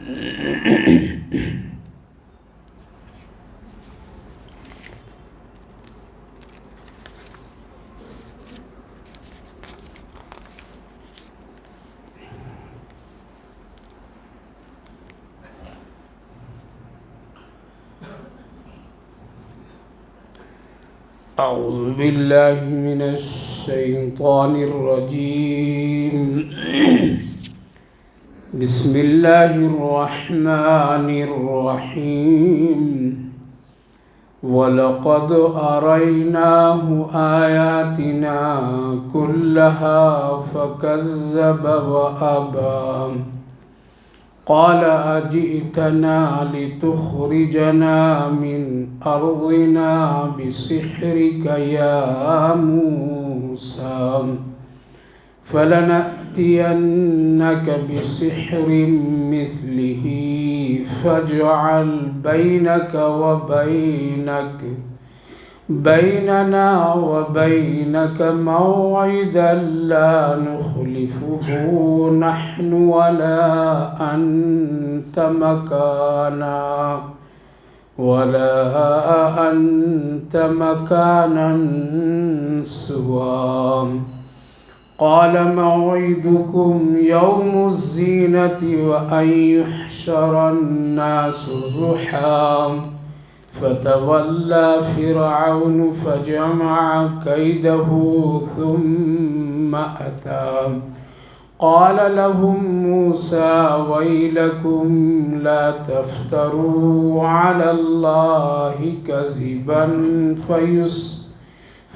أعوذ بالله من الشيطان الرجيم. بسم الله الرحمن الرحيم. ولقد أريناه آياتنا كلها فكذب وأبى. قال أجئتنا لتخرجنا من أرضنا بسحرك يا موسى فلنأتينك بسحر مثله فاجعل بيننا وبينك موعدا لا نخلفه نحن ولا أنت مكانا سوى. قال موعدكم يوم الزينة وأن يحشر الناس ضحى. فتولى فرعون فجمع كيده ثم أتى. قال لهم موسى ويلكم لا تفتروا على الله كذبا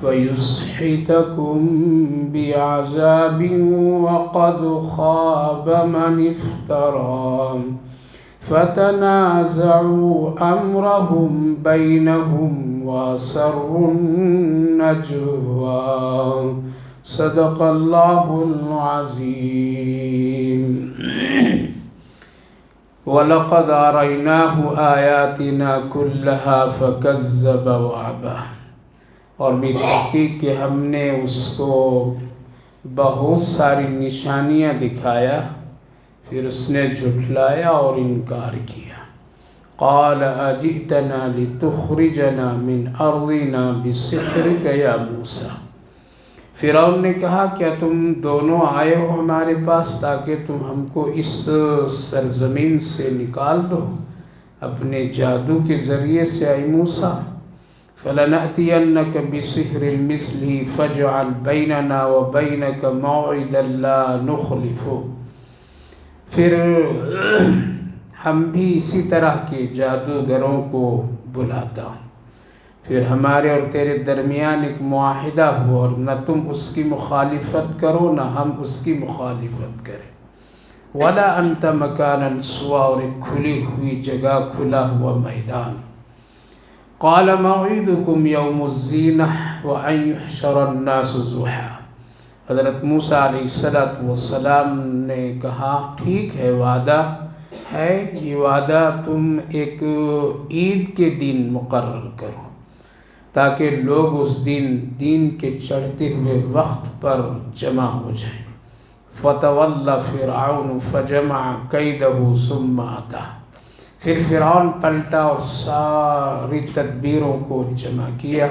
فيسحتكم بعذاب وقد خاب من افترى. فتنازعوا أمرهم بينهم وأسروا النجوى. صدق الله العظيم. وَلَقَدْ أَرَيْنَاهُ آيَاتِنَا كُلَّهَا فَكَذَّبَ وَأَبَى. اور بھی تحقیق کہ ہم نے اس کو بہت ساری نشانیاں دکھایا، پھر اس نے جھٹلایا اور انکار کیا۔ قال اجئتنا لتخرجنا من ارضنا بسحرک یا موسیٰ. فرعون نے کہا کیا تم دونوں آئے ہو ہمارے پاس تاکہ تم ہم کو اس سرزمین سے نکال دو اپنے جادو کے ذریعے سے اے موسیٰ؟ فَلَنَأْتِيَنَّكَ بِسِحْرٍ مِثْلِهِ فَاجْعَلْ بَيْنَنَا وَبَيْنَكَ مَوْعِدًا لَا نُخْلِفُهُ. پھر ہم بھی اسی طرح کے جادوگروں کو بلاتا ہوں، پھر ہمارے اور تیرے درمیان ایک معاہدہ ہو اور نہ تم اس کی مخالفت کرو نہ ہم اس کی مخالفت کریں۔ وَلَا أَنْتَ مَكَانًا سُوًى، اور ایک کھلی ہوئی جگہ، کھلا ہوا میدان۔ قَالَ مَوْعِدُكُمْ يَوْمُ الزِّينَةِ وَأَنْ يُحْشَرَ النَّاسُ ضُحًى. حضرت موسیٰ علیہ السلام نے کہا ٹھیک ہے، وعدہ ہے، یہ وعدہ تم ایک عید کے دن مقرر کرو تاکہ لوگ اس دین کے چڑھتے ہوئے وقت پر جمع ہو جائیں۔ فَتَوَلَّى فِرْعَوْنُ فَجَمَعَ كَيْدَهُ ثُمَّ أَتَى. پھر فرعون پلٹا اور ساری تدبیروں کو جمع کیا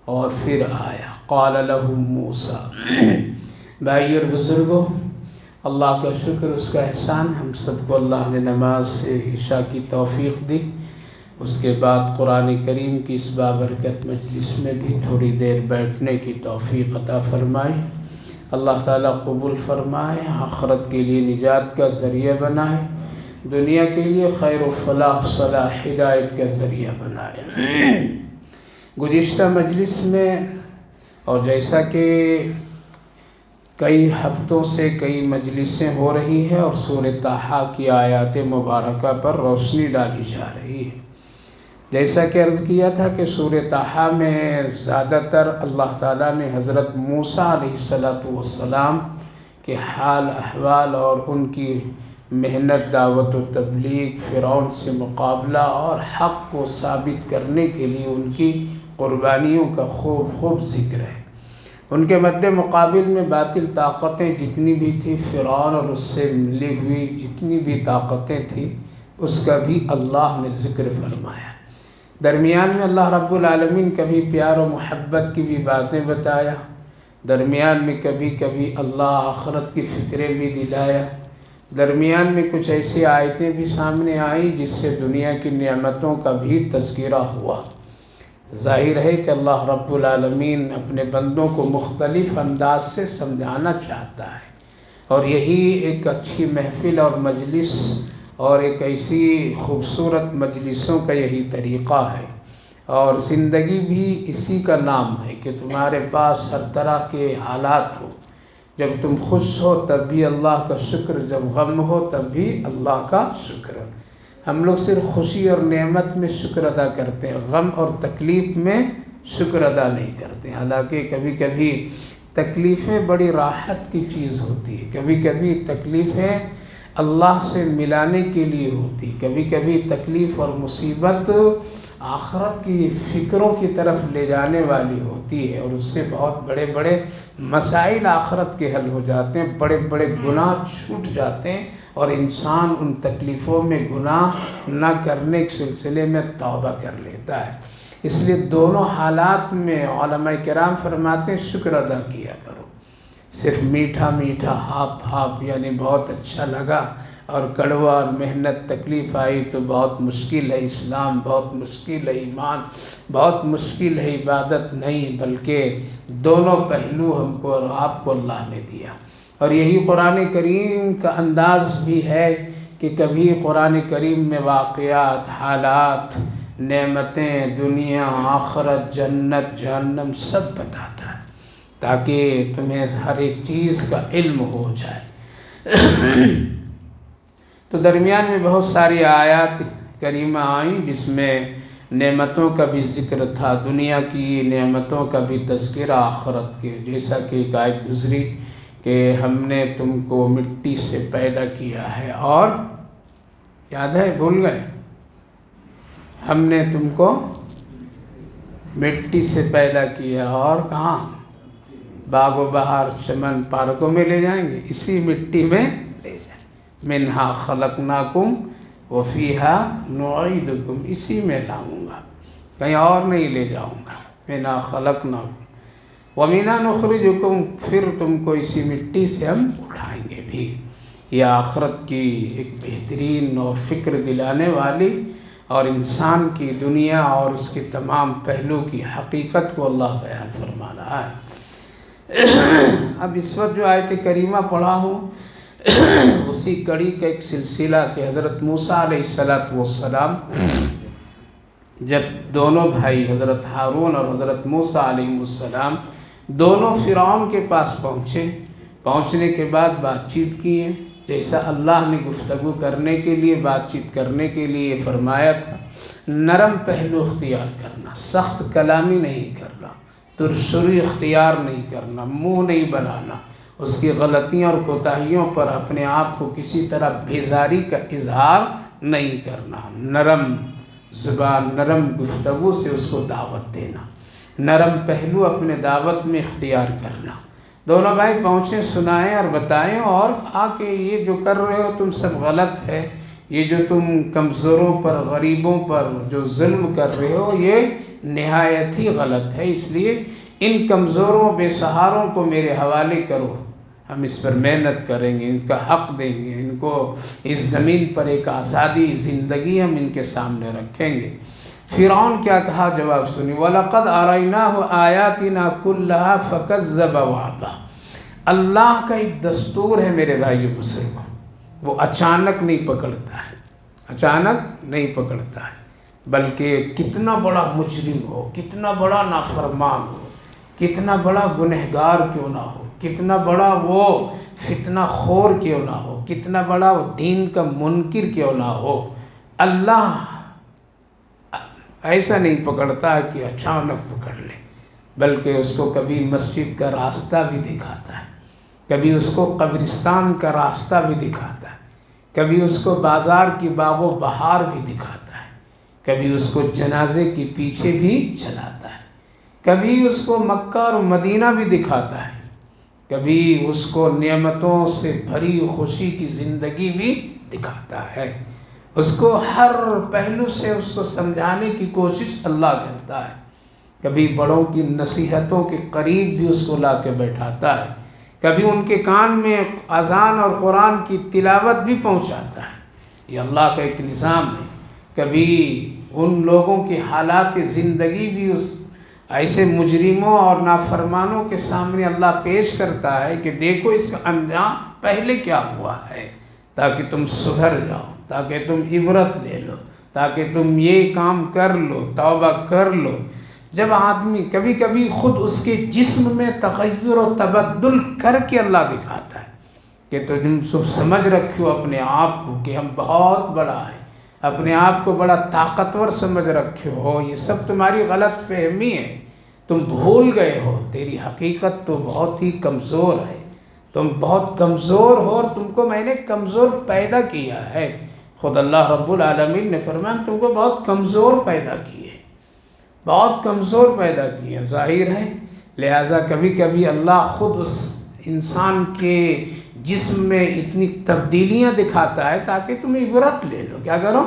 اور پھر آیا۔ قال لهم موسیٰ. بھائی اور بزرگوں، اللہ کا شکر، اس کا احسان، ہم سب کو اللہ نے نماز سے عشاء کی توفیق دی، اس کے بعد قرآن کریم کی اس بابرکت مجلس میں بھی تھوڑی دیر بیٹھنے کی توفیق عطا فرمائی۔ اللہ تعالیٰ قبول فرمائے، آخرت کے لیے نجات کا ذریعہ بنائے، دنیا کے لیے خیر و فلاح، صلاح، ہدایت کا ذریعہ بنائے۔ گزشتہ مجلس میں، اور جیسا کہ کئی ہفتوں سے کئی مجلسیں ہو رہی ہیں اور سورہ طٰہٰ کی آیات مبارکہ پر روشنی ڈالی جا رہی ہے، جیسا کہ عرض کیا تھا کہ سورہ طٰہٰ میں زیادہ تر اللہ تعالیٰ نے حضرت موسیٰ علیہ السلام کے حال احوال اور ان کی محنت، دعوت و تبلیغ، فرعون سے مقابلہ اور حق کو ثابت کرنے کے لیے ان کی قربانیوں کا خوب ذکر ہے۔ ان کے مد مقابل میں باطل طاقتیں جتنی بھی تھیں، فرعون اور اس سے ملی ہوئی جتنی بھی طاقتیں تھیں، اس کا بھی اللہ نے ذکر فرمایا۔ درمیان میں اللہ رب العالمین کبھی پیار و محبت کی بھی باتیں بتایا، درمیان میں کبھی کبھی اللہ آخرت کی فکریں بھی دلایا، درمیان میں کچھ ایسی آیتیں بھی سامنے آئیں جس سے دنیا کی نعمتوں کا بھی تذکرہ ہوا۔ ظاہر ہے کہ اللہ رب العالمین اپنے بندوں کو مختلف انداز سے سمجھانا چاہتا ہے، اور یہی ایک اچھی محفل اور مجلس اور ایک ایسی خوبصورت مجلسوں کا یہی طریقہ ہے، اور زندگی بھی اسی کا نام ہے کہ تمہارے پاس ہر طرح کے حالات ہو، جب تم خوش ہو تب بھی اللہ کا شکر، جب غم ہو تب بھی اللہ کا شکر۔ ہم لوگ صرف خوشی اور نعمت میں شکر ادا کرتے ہیں، غم اور تکلیف میں شکر ادا نہیں کرتے، حالانکہ کبھی کبھی تکلیفیں بڑی راحت کی چیز ہوتی ہے، کبھی کبھی تکلیفیں اللہ سے ملانے کے لیے ہوتی، کبھی کبھی تکلیف اور مصیبت آخرت کی فکروں کی طرف لے جانے والی ہوتی ہے، اور اس سے بہت بڑے بڑے مسائل آخرت کے حل ہو جاتے ہیں، بڑے بڑے گناہ چھوٹ جاتے ہیں، اور انسان ان تکلیفوں میں گناہ نہ کرنے کے سلسلے میں توبہ کر لیتا ہے۔ اس لیے دونوں حالات میں علماء کرام فرماتے ہیں شکر ادا کیا کرو، صرف میٹھا میٹھا ہاپ یعنی بہت اچھا لگا اور کڑوا اور محنت تکلیف آئی تو بہت مشکل ہے اسلام، بہت مشکل ہے ایمان، بہت مشکل ہے عبادت، نہیں، بلکہ دونوں پہلو ہم کو اور آپ کو اللہ نے دیا۔ اور یہی قرآن کریم کا انداز بھی ہے کہ کبھی قرآن کریم میں واقعات، حالات، نعمتیں، دنیا، آخرت، جنت، جہنم سب بتاتا ہے تاکہ تمہیں ہر ایک چیز کا علم ہو جائے۔ تو درمیان میں بہت ساری آیات کریمہ آئیں جس میں نعمتوں کا بھی ذکر تھا، دنیا کی نعمتوں کا بھی تذکرہ، آخرت کے، جیسا کہ ایک آیت گزری کہ ہم نے تم کو مٹی سے پیدا کیا ہے، اور یاد ہے بھول گئے؟ ہم نے تم کو مٹی سے پیدا کیا اور کہاں؟ باغ و بہار، چمن، پارکوں میں لے جائیں گے، اسی مٹی میں لے جائیں، منہا خلقناکم وفیہا نعیدکم، اسی میں لاؤں گا، کہیں اور نہیں لے جاؤں گا، منہا خلقناکم ومنہا نخرجکم، پھر تم کو اسی مٹی سے ہم اٹھائیں گے بھی۔ یہ آخرت کی ایک بہترین اور فکر دلانے والی اور انسان کی دنیا اور اس کے تمام پہلو کی حقیقت کو اللہ بیان فرما رہا ہے۔ اب اس وقت جو آیت کریمہ پڑھا ہوں اسی کڑی کا ایک سلسلہ کہ حضرت موسیٰ علیہ السلام جب دونوں بھائی حضرت ہارون اور حضرت موسیٰ علیہ السلام دونوں فرعون کے پاس پہنچنے کے بعد بات چیت کیے، جیسا اللہ نے گفتگو کرنے کے لیے، بات چیت کرنے کے لیے فرمایا تھا، نرم پہلو اختیار کرنا، سخت کلامی نہیں کرنا، ترشری اختیار نہیں کرنا، منہ نہیں بنانا، اس کی غلطیوں اور کوتاہیوں پر اپنے آپ کو کسی طرح بیزاری کا اظہار نہیں کرنا، نرم زبان، نرم گفتگو سے اس کو دعوت دینا، نرم پہلو اپنے دعوت میں اختیار کرنا۔ دونوں بھائی پہنچے، سنائیں اور بتائیں اور کہا کہ یہ جو کر رہے ہو تم سب غلط ہے، یہ جو تم کمزوروں پر، غریبوں پر جو ظلم کر رہے ہو یہ نہایت ہی غلط ہے، اس لیے ان کمزوروں بے سہاروں کو میرے حوالے کرو، ہم اس پر محنت کریں گے، ان کا حق دیں گے، ان کو اس زمین پر ایک آزادی زندگی ہم ان کے سامنے رکھیں گے۔ فرعون کیا کہا، جواب سنی، وَلَقَدْ أَرَيْنَاهُ آيَاتِنَا كُلَّهَا فَكَذَّبَ وَأَبَىٰ۔ اللہ کا ایک دستور ہے میرے بھائیو بزرگوں، وہ اچانک نہیں پکڑتا ہے، اچانک نہیں پکڑتا ہے، بلکہ کتنا بڑا مجرم ہو، کتنا بڑا نافرمان ہو، کتنا بڑا گنہگار کیوں نہ ہو، کتنا بڑا وہ فتنہ خور کیوں نہ ہو، کتنا بڑا وہ دین کا منکر کیوں نہ ہو، اللہ ایسا نہیں پکڑتا ہے کہ اچانک پکڑ لے، بلکہ اس کو کبھی مسجد کا راستہ بھی دکھاتا ہے، کبھی اس کو قبرستان کا راستہ بھی دکھاتا ہے، کبھی اس کو بازار کی باغ و بہار بھی دکھاتا ہے، کبھی اس کو جنازے کے پیچھے بھی چلاتا ہے۔ کبھی اس کو مکہ اور مدینہ بھی دکھاتا ہے، کبھی اس کو نعمتوں سے بھری خوشی کی زندگی بھی دکھاتا ہے۔ اس کو ہر پہلو سے اس کو سمجھانے کی کوشش اللہ کرتا ہے۔ کبھی بڑوں کی نصیحتوں کے قریب بھی اس کو لا کے بیٹھاتا ہے، کبھی ان کے کان میں اذان اور قرآن کی تلاوت بھی پہنچاتا ہے۔ یہ اللہ کا ایک نظام ہے۔ کبھی ان لوگوں کی حالات زندگی بھی اس ایسے مجرموں اور نافرمانوں کے سامنے اللہ پیش کرتا ہے کہ دیکھو اس کا انجام پہلے کیا ہوا ہے، تاکہ تم سدھر جاؤ، تاکہ تم عبرت لے لو، تاکہ تم یہ کام کر لو، توبہ کر لو۔ جب آدمی کبھی کبھی خود اس کے جسم میں تغیر و تبدل کر کے اللہ دکھاتا ہے کہ تم سب سمجھ رکھو اپنے آپ کو کہ ہم بہت بڑا ہے، اپنے آپ کو بڑا طاقتور سمجھ رکھے ہو، یہ سب تمہاری غلط فہمی ہے، تم بھول گئے ہو، تیری حقیقت تو بہت ہی کمزور ہے، تم بہت کمزور ہو اور تم کو میں نے کمزور پیدا کیا ہے۔ خود اللہ رب العالمین نے فرمایا تم کو بہت کمزور پیدا کیے، بہت کمزور پیدا کیے۔ ظاہر ہے لہٰذا کبھی کبھی اللہ خود اس انسان کے جسم میں اتنی تبدیلیاں دکھاتا ہے تاکہ تم عبرت لے لو۔ کیا کرو؟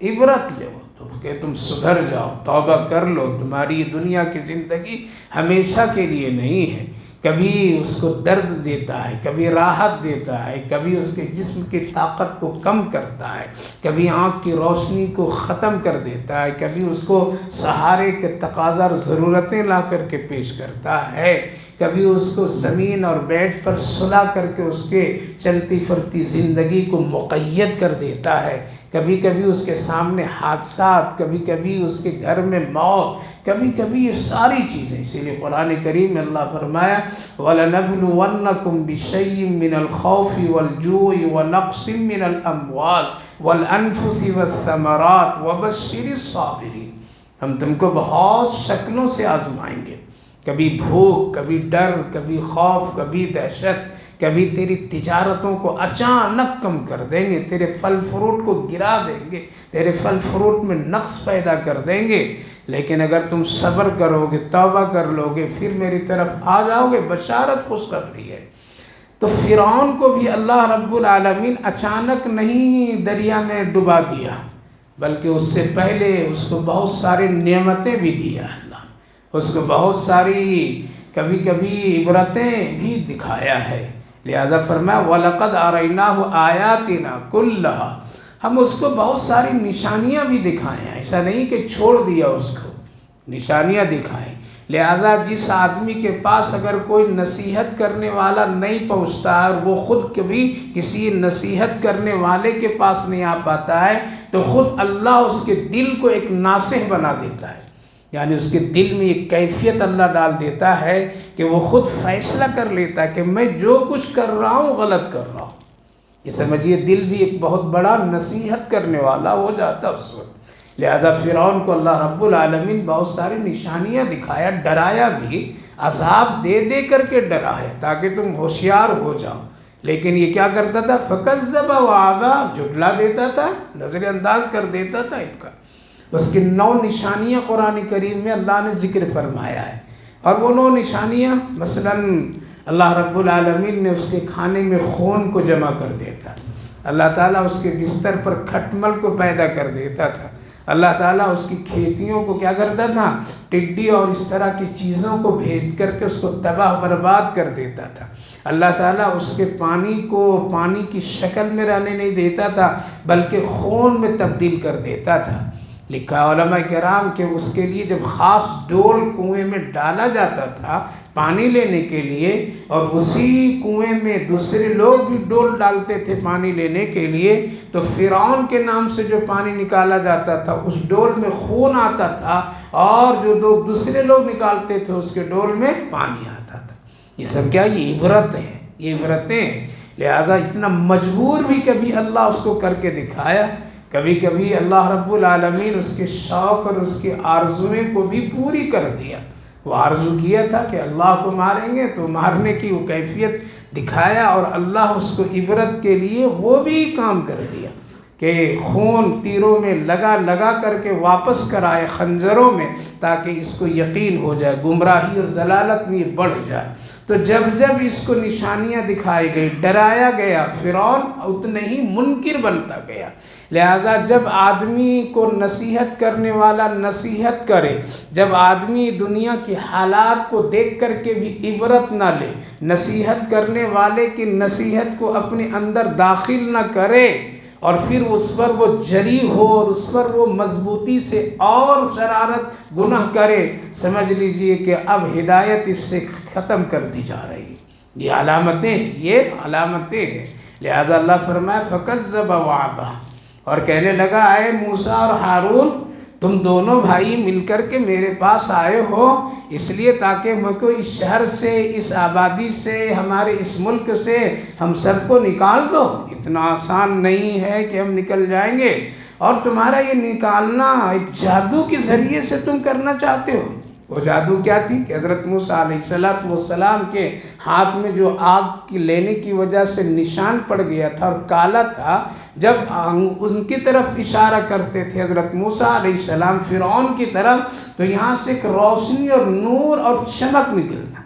عبرت لو، تو کہ تم سدھر جاؤ، توبہ کر لو، تمہاری یہ دنیا کی زندگی ہمیشہ کے لیے نہیں ہے۔ کبھی اس کو درد دیتا ہے، کبھی راحت دیتا ہے، کبھی اس کے جسم کی طاقت کو کم کرتا ہے، کبھی آنکھ کی روشنی کو ختم کر دیتا ہے، کبھی اس کو سہارے کے تقاضا اور ضرورتیں لا کر کے پیش کرتا ہے، کبھی اس کو زمین اور بیڈ پر سلا کر کے اس کے چلتی پھرتی زندگی کو مقید کر دیتا ہے، کبھی کبھی اس کے سامنے حادثات، کبھی کبھی اس کے گھر میں موت، کبھی کبھی یہ ساری چیزیں۔ اسی لیے قرآن کریم میں اللہ فرمایا وَلَنَبْلُوَنَّكُمْ بِشَيْءٍ مِّنَ الْخَوْفِ وَالْجُوعِ وَنَقْصٍ مِّنَ الْأَمْوَالِ وَالْأَنفُسِ وَالثَّمَرَاتِ وَبَشِّرِ الصَّابِرِينَ۔ ہم تم کو بہت شکلوں سے آزمائیں گے، کبھی بھوک، کبھی ڈر، کبھی خوف، کبھی دہشت، کبھی تیری تجارتوں کو اچانک کم کر دیں گے، تیرے پھل فروٹ کو گرا دیں گے، تیرے پھل فروٹ میں نقص پیدا کر دیں گے، لیکن اگر تم صبر کرو گے، توبہ کر لو گے، پھر میری طرف آ جاؤ گے، بشارت خوشخبری ہے۔ تو فرعون کو بھی اللہ رب العالمین اچانک نہیں دریا میں ڈبا دیا، بلکہ اس سے پہلے اس کو بہت ساری نعمتیں بھی دیا اللہ، اس کو بہت ساری کبھی کبھی عبرتیں بھی دکھایا ہے۔ لہذا فرمایا وَلَقَدْ أَرَيْنَاهُ آيَاتِنَا كُلَّهَا، ہم اس کو بہت ساری نشانیاں بھی دکھائیں، ایسا نہیں کہ چھوڑ دیا اس کو، نشانیاں دکھائیں۔ لہذا جس آدمی کے پاس اگر کوئی نصیحت کرنے والا نہیں پہنچتا ہے اور وہ خود کبھی کسی نصیحت کرنے والے کے پاس نہیں آ پاتا ہے، تو خود اللہ اس کے دل کو ایک ناصح بنا دیتا ہے، یعنی اس کے دل میں ایک کیفیت اللہ ڈال دیتا ہے کہ وہ خود فیصلہ کر لیتا ہے کہ میں جو کچھ کر رہا ہوں غلط کر رہا ہوں۔ یہ سمجھیے دل بھی ایک بہت بڑا نصیحت کرنے والا ہو جاتا اس وقت۔ لہذا فرعون کو اللہ رب العالمین بہت ساری نشانیاں دکھایا، ڈرایا بھی، عذاب دے دے کر کے ڈرایا تاکہ تم ہوشیار ہو جاؤ، لیکن یہ کیا کرتا تھا؟ فَكَذَّبَ وَأَبَىٰ، جھٹلا دیتا تھا، نظر انداز کر دیتا تھا ان کا۔ اس کی 9 نشانیاں قرآن کریم میں اللہ نے ذکر فرمایا ہے، اور وہ 9 نشانیاں مثلاً اللہ رب العالمین نے اس کے کھانے میں خون کو جمع کر دیتا، اللہ تعالیٰ اس کے بستر پر کھٹمل کو پیدا کر دیتا تھا، اللہ تعالیٰ اس کی کھیتیوں کو کیا کرتا تھا؟ ٹڈی اور اس طرح کی چیزوں کو بھیج کر کے اس کو تباہ برباد کر دیتا تھا، اللہ تعالیٰ اس کے پانی کو پانی کی شکل میں رہنے نہیں دیتا تھا بلکہ خون میں تبدیل کر دیتا تھا۔ لکھا علماء کرام کہ اس کے لیے جب خاص ڈول کنویں میں ڈالا جاتا تھا پانی لینے کے لیے، اور اسی کنویں میں دوسرے لوگ بھی ڈول ڈالتے تھے پانی لینے کے لیے، تو فرعون کے نام سے جو پانی نکالا جاتا تھا اس ڈول میں خون آتا تھا، اور جو دوسرے لوگ نکالتے تھے اس کے ڈول میں پانی آتا تھا۔ یہ سب کیا؟ یہ عبرت ہے، یہ عبرتیں ہیں۔ لہذا اتنا مجبور بھی کبھی اللہ اس کو کر کے دکھایا، کبھی کبھی اللہ رب العالمین اس کے شوق اور اس کی آرزویں کو بھی پوری کر دیا۔ وہ آرزو کیا تھا کہ اللہ کو ماریں گے تو مارنے کی وہ کیفیت دکھایا، اور اللہ اس کو عبرت کے لیے وہ بھی کام کر دیا کہ خون تیروں میں لگا کر کے واپس کرائے خنجروں میں، تاکہ اس کو یقین ہو جائے، گمراہی اور ضلالت میں یہ بڑھ جائے۔ تو جب اس کو نشانیاں دکھائی گئی، ڈرایا گیا، فرعون اتنے ہی منکر بنتا گیا۔ لہذا جب آدمی کو نصیحت کرنے والا نصیحت کرے، جب آدمی دنیا کی حالات کو دیکھ کر کے بھی عبرت نہ لے، نصیحت کرنے والے کی نصیحت کو اپنے اندر داخل نہ کرے، اور پھر اس پر وہ جری ہو اور اس پر وہ مضبوطی سے اور شرارت گناہ کرے، سمجھ لیجئے کہ اب ہدایت اس سے ختم کر دی جا رہی ہے۔ یہ علامتیں ہیں۔ لہذا اللہ فرمایا فَكَذَّبَ وَعَبَى، اور کہنے لگا اے موسیٰ اور ہارون، تم دونوں بھائی مل کر کے میرے پاس آئے ہو اس لیے تاکہ میں کو اس شہر سے، اس آبادی سے، ہمارے اس ملک سے ہم سب کو نکال دو۔ اتنا آسان نہیں ہے کہ ہم نکل جائیں گے، اور تمہارا یہ نکالنا ایک جادو کے ذریعے سے تم کرنا چاہتے ہو۔ وہ جادو کیا تھی کہ حضرت موسیٰ علیہ السلام کے ہاتھ میں جو آگ کی لینے کی وجہ سے نشان پڑ گیا تھا اور کالا تھا، جب ان کی طرف اشارہ کرتے تھے حضرت موسیٰ علیہ السلام فرعون کی طرف، تو یہاں سے ایک روشنی اور نور اور چمک نکلنا،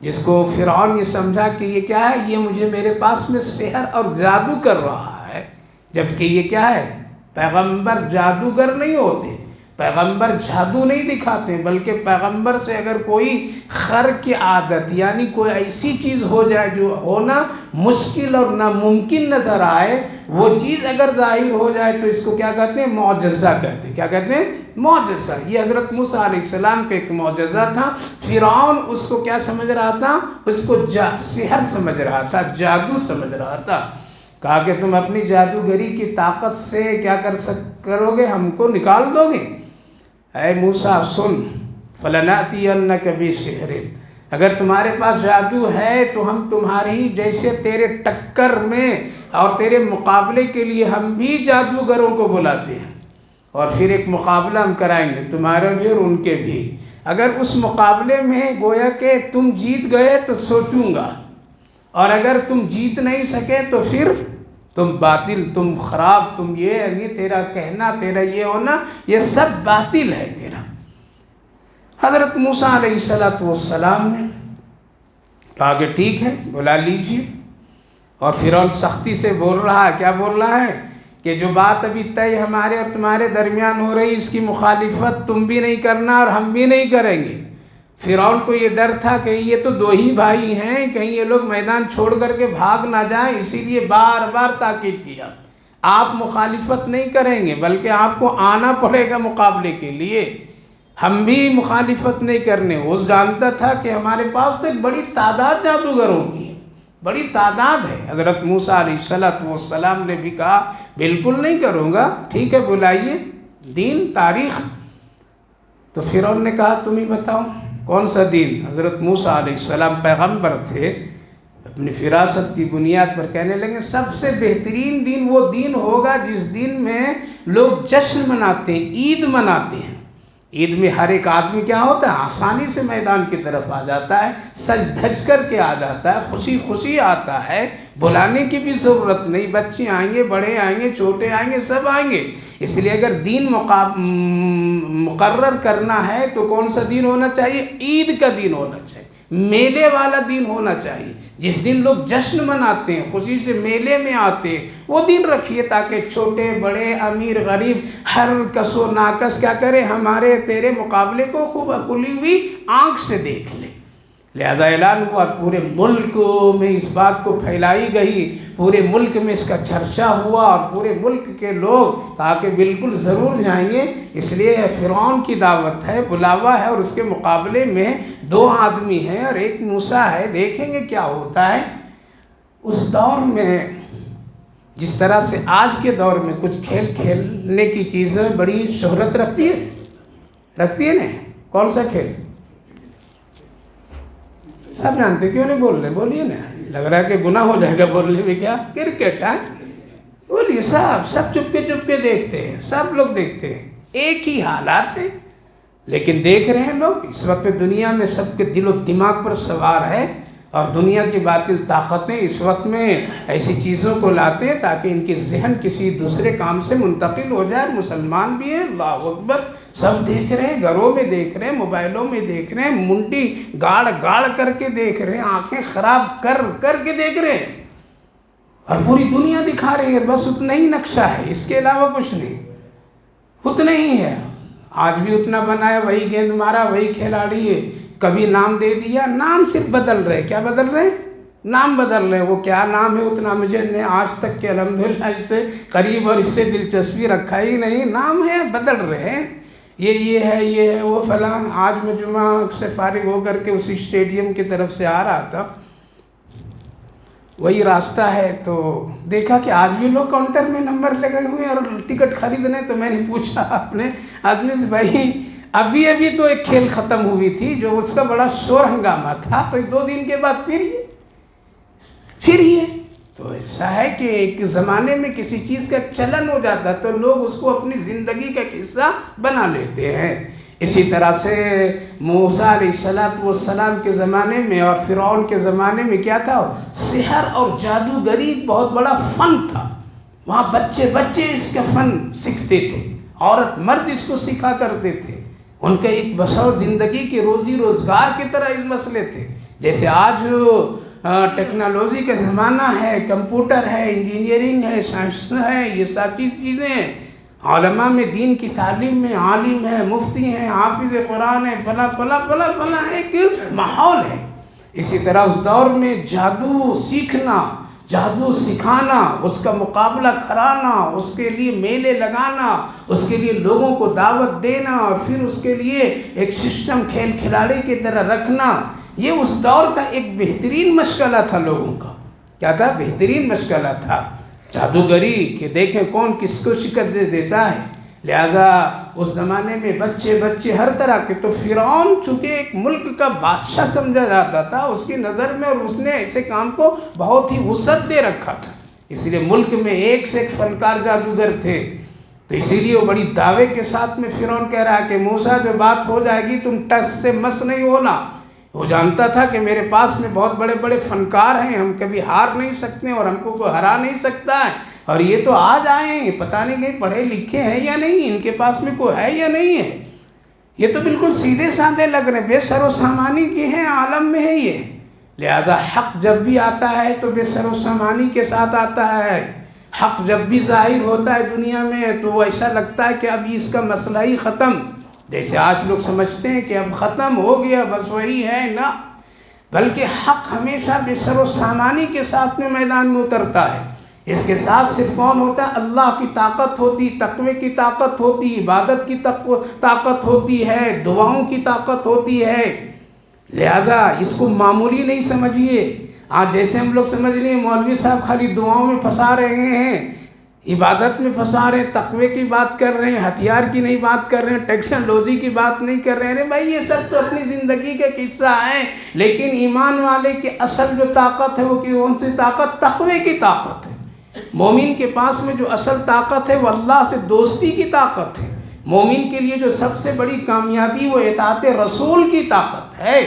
جس کو فرعون یہ سمجھا کہ یہ کیا ہے، یہ مجھے میرے پاس میں سحر اور جادو کر رہا ہے، جبکہ یہ کیا ہے، پیغمبر جادوگر نہیں ہوتے، پیغمبر جادو نہیں دکھاتے، بلکہ پیغمبر سے اگر کوئی خر کی عادت یعنی کوئی ایسی چیز ہو جائے جو ہونا مشکل اور ناممکن نظر آئے، وہ چیز اگر ظاہر ہو جائے تو اس کو کیا کہتے ہیں، معجزہ کہتے ہیں۔ کیا کہتے ہیں؟ معجزہ۔ یہ حضرت موسیٰ علیہ السلام کا ایک معجزہ تھا۔ فرعون اس کو کیا سمجھ رہا تھا؟ اس کو سحر سمجھ رہا تھا، جادو سمجھ رہا تھا۔ کہا کہ تم اپنی جادوگری کی طاقت سے کیا کرو گے، ہم کو نکال دو گے۔ اے موسیٰ سن، فَلَنَأْتِيَنَّكَ بِسِحْرٍ، اگر تمہارے پاس جادو ہے تو ہم تمہاری جیسے تیرے ٹکر میں اور تیرے مقابلے کے لیے ہم بھی جادوگروں کو بلاتے ہیں، اور پھر ایک مقابلہ ہم کرائیں گے تمہارے بھی اور ان کے بھی۔ اگر اس مقابلے میں گویا کہ تم جیت گئے تو سوچوں گا، اور اگر تم جیت نہیں سکے تو پھر تم باطل، تم خراب، تم یہ تیرا کہنا، تیرا یہ ہونا، یہ سب باطل ہے تیرا۔ حضرت موسیٰ علیہ السلام نے کہا کہ ٹھیک ہے، بلا لیجیے، اور فرعون سختی سے بول رہا ہے، کیا بول رہا ہے کہ جو بات ابھی طے ہمارے اور تمہارے درمیان ہو رہی، اس کی مخالفت تم بھی نہیں کرنا اور ہم بھی نہیں کریں گے۔ فرعون کو یہ ڈر تھا کہ یہ تو دو ہی بھائی ہیں، کہیں یہ لوگ میدان چھوڑ کر کے بھاگ نہ جائیں، اسی لیے بار بار تاکید کیا، آپ مخالفت نہیں کریں گے بلکہ آپ کو آنا پڑے گا مقابلے کے لیے، ہم بھی مخالفت نہیں کرنے۔ وہ جانتا تھا کہ ہمارے پاس تو ایک بڑی تعداد جادوگروں کی ہے، بڑی تعداد ہے۔ حضرت موسیٰ علیہ السلام نے بھی کہا بالکل نہیں کروں گا، ٹھیک ہے بلائیے، دین تاریخ۔ تو فرعون نے کہا تم ہی بتاؤ کون سا دین؟ حضرت موسیٰ علیہ السلام پیغمبر تھے، اپنی فراست کی بنیاد پر کہنے لگے سب سے بہترین دین وہ دین ہوگا جس دن میں لوگ جشن مناتے ہیں، عید مناتے ہیں۔ عید میں ہر ایک آدمی کیا ہوتا ہے، آسانی سے میدان کی طرف آ جاتا ہے، سج دھج کر کے آ جاتا ہے، خوشی خوشی آتا ہے، بلانے کی بھی ضرورت نہیں، بچے آئیں گے، بڑے آئیں گے، چھوٹے آئیں گے، سب آئیں گے۔ اس لیے اگر دین مقرر کرنا ہے تو کون سا دین ہونا چاہیے؟ عید کا دین ہونا چاہیے، میلے والا دین ہونا چاہیے، جس دن لوگ جشن مناتے ہیں، خوشی سے میلے میں آتے ہیں، وہ دن رکھیے تاکہ چھوٹے بڑے امیر غریب ہر کس و ناکس کیا کرے، ہمارے تیرے مقابلے کو خوب کھلی ہوئی آنکھ سے دیکھ لے۔ لہذا اعلان ہوا، پورے ملک میں اس بات کو پھیلائی گئی، پورے ملک میں اس کا چرچا ہوا، اور پورے ملک کے لوگ کہا کہ بالکل ضرور جائیں گے۔ اس لیے فرعون کی دعوت ہے، بلاوا ہے، اور اس کے مقابلے میں دو آدمی ہیں اور ایک موسیٰ ہے، دیکھیں گے کیا ہوتا ہے۔ اس دور میں جس طرح سے آج کے دور میں کچھ کھیل کھیلنے کی چیزیں بڑی شہرت رکھتی ہے نا، کون سا کھیل؟ سب جانتے، کیوں نہیں بول رہے؟ بولیے نا، لگ رہا ہے کہ گناہ ہو جائے گا بولنے میں۔ کیا؟ کرکٹ ہے، بولیے۔ سب چپ کے دیکھتے ہیں، سب لوگ دیکھتے ہیں، ایک ہی حالات ہے، لیکن دیکھ رہے ہیں لوگ۔ اس وقت دنیا میں سب کے دل و دماغ پر سوار ہے اور دنیا کی باطل طاقتیں اس وقت میں ایسی چیزوں کو لاتے ہیں تاکہ ان کی ذہن کسی دوسرے کام سے منتقل ہو جائے. مسلمان بھی ہیں، اللہ اکبر، سب دیکھ رہے ہیں، گھروں میں دیکھ رہے ہیں، موبائلوں میں دیکھ رہے ہیں، منڈی گاڑ گاڑ کر کے دیکھ رہے ہیں، آنکھیں خراب کر کے دیکھ رہے ہیں، اور پوری دنیا دکھا رہی ہے. بس اتنا ہی نقشہ ہے، اس کے علاوہ کچھ نہیں، اتنا ہی ہے. آج بھی اتنا بنایا، وہی گیند مارا، وہی کھلاڑی ہے. کبھی نام دے دیا، نام صرف بدل رہے. کیا بدل رہے؟ نام بدل رہے. وہ کیا نام ہے اتنا مجھے نے آج تک کے الحمدللہ اس سے قریب اور اس سے دلچسپی رکھا ہی نہیں. نام ہے، بدل رہے ہیں. یہ ہے وہ فلاں. آج میں جمعہ سے فارغ ہو کر کے اسی اسٹیڈیم کی طرف سے آ رہا تھا، وہی راستہ ہے، تو دیکھا کہ آج بھی لوگ کاؤنٹر میں نمبر لگے ہوئے ہیں اور ٹکٹ خریدنے. تو میں نے پوچھا اپنے آدمی سے، بھائی ابھی تو ایک کھیل ختم ہوئی تھی جو اس کا بڑا شور ہنگامہ تھا، تو 2 دن کے بعد پھر یہ. تو ایسا ہے کہ ایک زمانے میں کسی چیز کا چلن ہو جاتا تو لوگ اس کو اپنی زندگی کا حصہ بنا لیتے ہیں. اسی طرح سے موسیٰ علیہ السلام کے زمانے میں اور فرعون کے زمانے میں کیا تھا؟ سحر اور جادوگری ایک بہت بڑا فن تھا. وہاں بچے اس کا فن سیکھتے تھے، عورت مرد اس کو سیکھا کرتے تھے. ان کا ایک بسور زندگی کے روزی روزگار کی طرح اس مسئلے تھے. جیسے آج ٹیکنالوجی کا زمانہ ہے، کمپیوٹر ہے، انجینئرنگ ہے، سائنس ہے، یہ ساری چیزیں ہیں. علماء میں دین کی تعلیم میں عالم ہے، مفتی ہیں، حافظ قرآن ہے، فلاں ایک ماحول ہے. اسی طرح اس دور میں جادو سیکھنا، جادو سکھانا، اس کا مقابلہ کرانا، اس کے لیے میلے لگانا، اس کے لیے لوگوں کو دعوت دینا، اور پھر اس کے لیے ایک سسٹم کھیل کھلاڑی کی طرح رکھنا، یہ اس دور کا ایک بہترین مشغلہ تھا لوگوں کا. کیا تھا؟ بہترین مشغلہ تھا جادوگری، کہ دیکھیں کون کس کو شکست دے دیتا ہے. لہذا اس زمانے میں بچے ہر طرح کے. تو فرعون چونکہ ایک ملک کا بادشاہ سمجھا جاتا تھا اس کی نظر میں، اور اس نے ایسے کام کو بہت ہی وسعت دے رکھا تھا. اس لیے ملک میں ایک سے ایک فنکار جادوگر تھے. تو اسی لیے وہ بڑی دعوے کے ساتھ میں فرعون کہہ رہا ہے کہ موسیٰ جو بات ہو جائے گی تم ٹس سے مس نہیں ہونا. وہ جانتا تھا کہ میرے پاس میں بہت بڑے بڑے فنکار ہیں، ہم کبھی ہار نہیں سکتے اور ہم کو کوئی ہرا نہیں سکتا ہے. اور یہ تو آج آئے ہیں، پتہ نہیں کہیں پڑھے لکھے ہیں یا نہیں، ان کے پاس میں کوئی ہے یا نہیں ہے. یہ تو بالکل سیدھے سادھے لگ رہے ہیں، بے سر و سامانی کے ہیں، عالم میں ہے یہ. لہذا حق جب بھی آتا ہے تو بے سر و سامانی کے ساتھ آتا ہے. حق جب بھی ظاہر ہوتا ہے دنیا میں تو وہ ایسا لگتا ہے کہ اب اس کا مسئلہ ہی ختم. جیسے آج لوگ سمجھتے ہیں کہ اب ختم ہو گیا، بس وہی ہے نا، بلکہ حق ہمیشہ بے سر و سامانی کے ساتھ میں میدان میں اترتا ہے. اس کے ساتھ صرف کون ہوتا ہے؟ اللہ کی طاقت ہوتی، تقوی کی طاقت ہوتی، عبادت کی طاقت ہوتی ہے، دعاؤں کی طاقت ہوتی ہے. لہذا اس کو معمولی نہیں سمجھیے. آج جیسے ہم لوگ سمجھ رہے ہیں مولوی صاحب خالی دعاؤں میں پھنسا رہے ہیں، عبادت میں پھنسا رہے ہیں، تقوی کی بات کر رہے ہیں، ہتھیار کی نہیں بات کر رہے ہیں، ٹیکنالوجی کی بات نہیں کر رہے ہیں. بھائی یہ سب تو اپنی زندگی کا قصہ ہے، لیکن ایمان والے کی اصل جو طاقت ہے وہ کون سی طاقت؟ تقوی کی طاقت ہے. مومن کے پاس میں جو اصل طاقت ہے وہ اللہ سے دوستی کی طاقت ہے. مومن کے لیے جو سب سے بڑی کامیابی وہ اطاعت رسول کی طاقت ہے.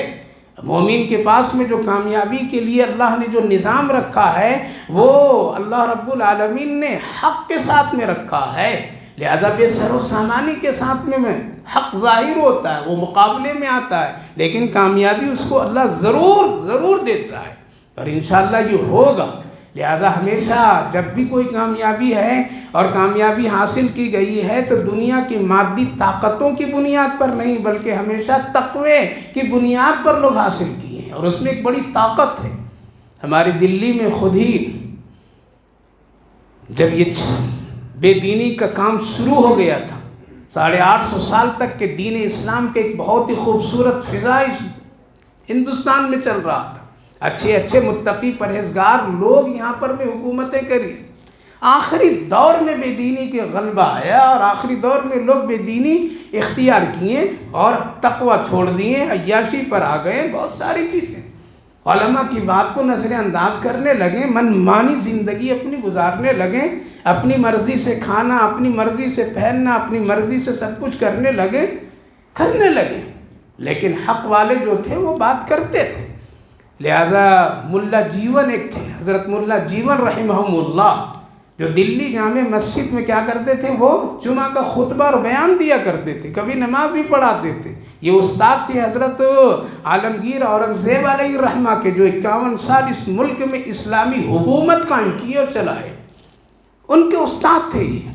مومن کے پاس میں جو کامیابی کے لیے اللہ نے جو نظام رکھا ہے وہ اللہ رب العالمین نے حق کے ساتھ میں رکھا ہے. لہذا بے سر و سامانی کے ساتھ میں حق ظاہر ہوتا ہے، وہ مقابلے میں آتا ہے، لیکن کامیابی اس کو اللہ ضرور دیتا ہے، اور انشاءاللہ یہ ہوگا. لہذا ہمیشہ جب بھی کوئی کامیابی ہے اور کامیابی حاصل کی گئی ہے تو دنیا کی مادی طاقتوں کی بنیاد پر نہیں بلکہ ہمیشہ تقوی کی بنیاد پر لوگ حاصل کیے ہیں، اور اس میں ایک بڑی طاقت ہے. ہماری دلی میں خود ہی جب یہ بے دینی کا کام شروع ہو گیا تھا، 850 سال تک کے دین اسلام کے ایک بہت ہی خوبصورت فضا ہندوستان میں چل رہا تھا. اچھے متقی پرہیزگار لوگ یہاں پر میں حکومتیں کری. آخری دور میں بے دینی کے غلبہ آیا اور آخری دور میں لوگ بے دینی اختیار کیے اور تقوی چھوڑ دیے، عیاشی پر آ گئے، بہت ساری چیزیں. علماء کی بات کو نظر انداز کرنے لگے، من مانی زندگی اپنی گزارنے لگے، اپنی مرضی سے کھانا، اپنی مرضی سے پہننا، اپنی مرضی سے سب کچھ کرنے لگے. لیکن حق والے جو تھے وہ بات کرتے تھے. لہٰذا ملا جیون ایک تھے، حضرت ملا جیون رحمہم اللہ، جو دلی جامع مسجد میں کیا کرتے تھے، وہ جمعہ کا خطبہ اور بیان دیا کرتے تھے، کبھی نماز بھی پڑھاتے تھے۔ یہ استاد تھے حضرت عالمگیر اورنگزیب علیہ الرحمہ کے، جو 51 سال اس ملک میں اسلامی حکومت قائم کی اور چلائے، ان کے استاد تھے یہ۔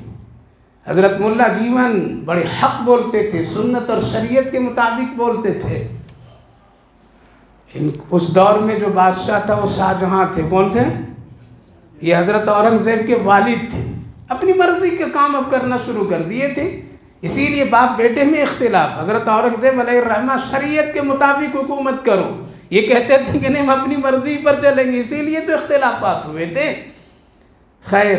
حضرت ملا جیون بڑے حق بولتے تھے، سنت اور شریعت کے مطابق بولتے تھے۔ اس دور میں جو بادشاہ تھا وہ شاہجہاں تھے۔ کون تھے؟ یہ حضرت اورنگزیب کے والد تھے۔ اپنی مرضی کے کام اب کرنا شروع کر دیے تھے، اسی لیے باپ بیٹے میں اختلاف۔ حضرت اورنگزیب علیہ الرحمہ شریعت کے مطابق حکومت کرو، یہ کہتے تھے کہ نہیں ہم اپنی مرضی پر چلیں گے، اسی لیے تو اختلافات ہوئے تھے۔ خیر،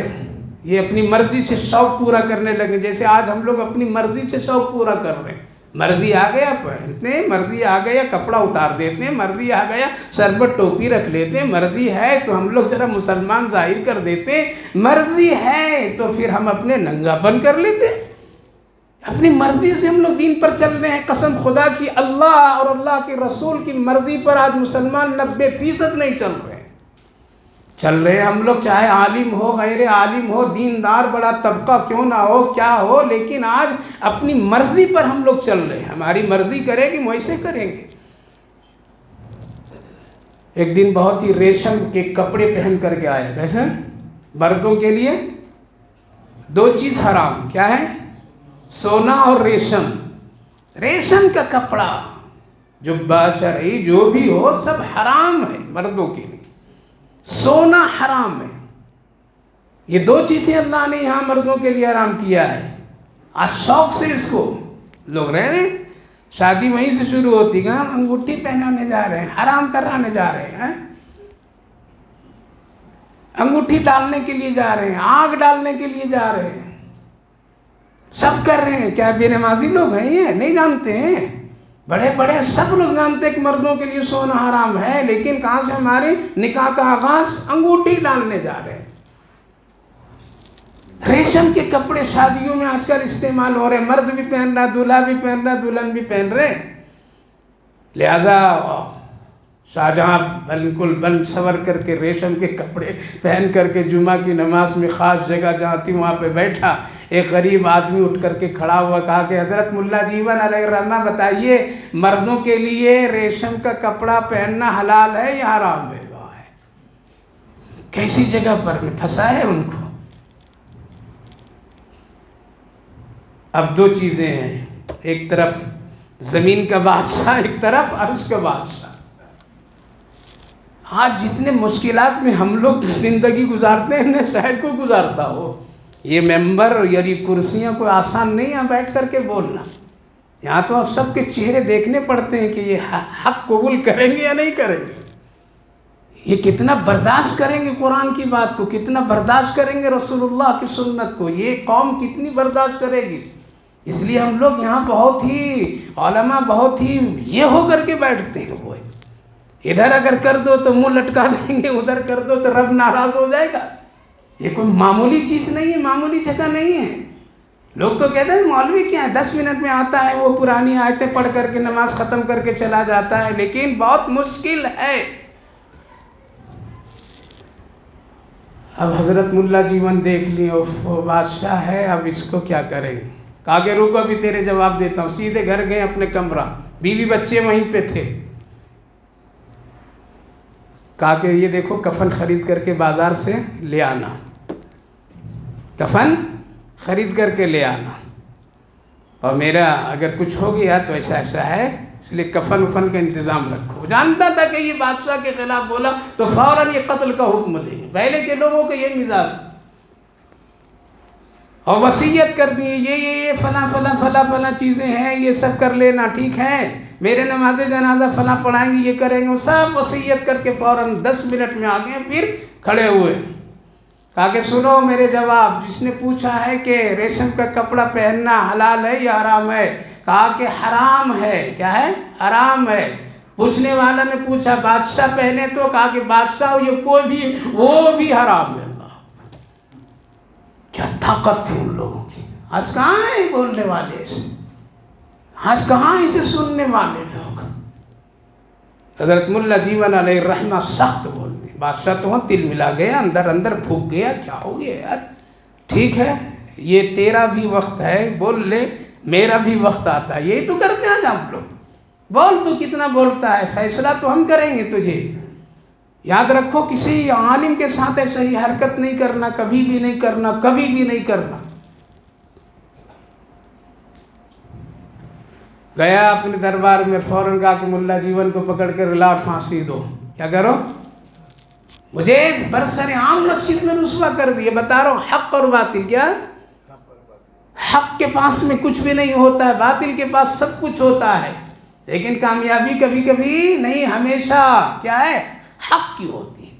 یہ اپنی مرضی سے شوق پورا کرنے لگے، جیسے آج ہم لوگ اپنی مرضی سے شوق پورا کر رہے ہیں۔ مرضی آ گیا پہنتے ہیں، مرضی آ گیا کپڑا اتار دیتے ہیں، مرضی آ گیا سر پر ٹوپی رکھ لیتے ہیں، مرضی ہے تو ہم لوگ ذرا مسلمان ظاہر کر دیتے ہیں، مرضی ہے تو پھر ہم اپنے ننگا پن کر لیتے ہیں۔ اپنی مرضی سے ہم لوگ دین پر چل رہے ہیں۔ قسم خدا کی، اللہ اور اللہ کے رسول کی مرضی پر آج مسلمان 90% نہیں چل رہے ہیں۔ چل رہے ہیں ہم لوگ، چاہے عالم ہو غیر عالم ہو، دیندار بڑا طبقہ کیوں نہ ہو، کیا ہو، لیکن آج اپنی مرضی پر ہم لوگ چل رہے ہیں۔ ہماری مرضی کرے گی ہم ویسے کریں گے۔ ایک دن بہت ہی ریشم کے کپڑے پہن کر کے آئے، کیسے؟ مردوں کے لیے 2 چیز حرام، کیا ہے؟ سونا اور ریشم۔ ریشم کا کپڑا جو بشرعی جو بھی ہو سب حرام ہے مردوں کے لیے، سونا حرام ہے۔ یہ 2 چیزیں اللہ نے یہاں مردوں کے لیے حرام کیا ہے۔ آج شوق سے اس کو لوگ رہ رہے ہیں، شادی وہیں سے شروع ہوتی ہے، انگوٹھی پہنانے جا رہے ہیں، حرام کرانے جا رہے ہیں، انگوٹھی ڈالنے کے لیے جا رہے ہیں، آگ ڈالنے کے لیے جا رہے ہیں، سب کر رہے ہیں۔ کیا بے نمازی لوگ ہیں یہ؟ نہیں جانتے ہیں؟ بڑے بڑے سب لوگ جانتے ہیں کہ مردوں کے لیے سونا حرام ہے، لیکن کہاں سے ہمارے نکاح کا آغاز؟ انگوٹھی ڈالنے جا رہے ہیں۔ ریشم کے کپڑے شادیوں میں آج کل استعمال ہو رہے ہیں، مرد بھی پہن رہا، دولہا بھی پہن رہا، دلہن بھی پہن رہے ہیں۔ لہذا شاہجہاں بالکل بن سور کر کے ریشم کے کپڑے پہن کر کے جمعہ کی نماز میں خاص جگہ جہاں تھی وہاں پہ بیٹھا۔ ایک غریب آدمی اٹھ کر کے کھڑا ہوا، کہا کہ حضرت ملا جیون علیہ الرحمہ بتائیے مردوں کے لیے ریشم کا کپڑا پہننا حلال ہے یا حرام ہے؟ کیسی جگہ پر میں پھنسا ہے ان کو۔ اب 2 چیزیں ہیں، ایک طرف زمین کا بادشاہ، ایک طرف عرش کا بادشاہ۔ آج جتنے مشکلات میں ہم لوگ زندگی گزارتے ہیں نہ شاید کوئی گزارتا ہو۔ یہ ممبر یا یہ کرسیاں کوئی آسان نہیں ہے بیٹھ کر کے بولنا، یہاں تو اب سب کے چہرے دیکھنے پڑتے ہیں کہ یہ حق قبول کریں گے یا نہیں کریں گے، یہ کتنا برداشت کریں گے قرآن کی بات کو، کتنا برداشت کریں گے رسول اللہ کی سنت کو، یہ قوم کتنی برداشت کرے گی۔ اس لیے ہم لوگ یہاں بہت ہی علماء بہت ہی یہ ہو کر کے بیٹھتے ہیں، وہ ادھر اگر کر دو تو منہ لٹکا دیں گے، ادھر کر دو تو رب ناراض ہو جائے گا۔ یہ کوئی معمولی چیز نہیں ہے، معمولی جگہ نہیں ہے۔ لوگ تو کہتے ہیں مولوی کیا ہے، 10 منٹ میں آتا ہے، وہ پرانی آیتیں پڑھ کر کے نماز ختم کر کے چلا جاتا ہے، لیکن بہت مشکل ہے۔ اب حضرت ملا جیون دیکھ لی، وہ بادشاہ ہے، اب اس کو کیا کریں گے؟ کہا کہ رکو ابھی تیرے جواب دیتا ہوں۔ سیدھے گھر گئے اپنے کمرہ، بیوی بچے وہیں پہ تھے۔ کہا کہ یہ دیکھو کفن خرید کر کے بازار سے لے آنا، کفن خرید کر کے لے آنا، اور میرا اگر کچھ ہو گیا تو ایسا ایسا ہے، اس لیے کفن وفن کا انتظام رکھو۔ جانتا تھا کہ یہ بادشاہ کے خلاف بولا تو فوراً یہ قتل کا حکم دیں گے، پہلے کے لوگوں کا یہ مزاج، اور وصیت کر دی یہ فلاں فلاں فلاں فلاں چیزیں ہیں، یہ سب کر لینا، ٹھیک ہے، میرے نماز جنازہ فلاں پڑھائیں گے، یہ کریں گے، وہ سب وصیت کر کے فوراً 10 منٹ میں آ گئے، پھر کھڑے ہوئے۔ کہا کہ سنو میرے جواب، جس نے پوچھا ہے کہ ریشم کا کپڑا پہننا حلال ہے یا حرام ہے، کہا کہ حرام ہے۔ کیا ہے؟ حرام ہے۔ پوچھنے والا نے پوچھا بادشاہ پہنے تو، کہا کہ بادشاہ یہ کوئی بھی، وہ بھی حرام ہے۔ اللہ کیا طاقت تھی ان لوگوں کی! آج کہاں ہیں بولنے والے اسے؟ آج کہاں اسے سننے والے لوگ؟ حضرت ملا جیون علیہ الرحمہ سخت بول دی. بادشاہ تو تل ملا گیا, اندر اندر پھونک گیا, کیا ہو گیا یار, ٹھیک ہے یہ تیرا بھی وقت ہے, بول لے, میرا بھی وقت آتا ہے, یہی تو کرتے ہیں ہم لوگ. بول تو کتنا بولتا ہے, فیصلہ تو ہم کریں گے تجھے. یاد رکھو کسی عالم کے ساتھ ایسا ہی حرکت نہیں کرنا, کبھی بھی نہیں کرنا, کبھی بھی نہیں کرنا. گیا اپنے دربار میں, فوراً کہا کہ ملا جیون کو پکڑ کر لا پھانسی دو. کیا کرو, مجھے برسر عام مسجد میں رسوا کر دیے. بتا رہا ہوں حق اور باطل, کیا حق کے پاس میں کچھ بھی نہیں ہوتا ہے, باطل کے پاس سب کچھ ہوتا ہے. لیکن کامیابی کبھی کبھی نہیں, ہمیشہ کیا ہے, حق کی ہوتی ہے.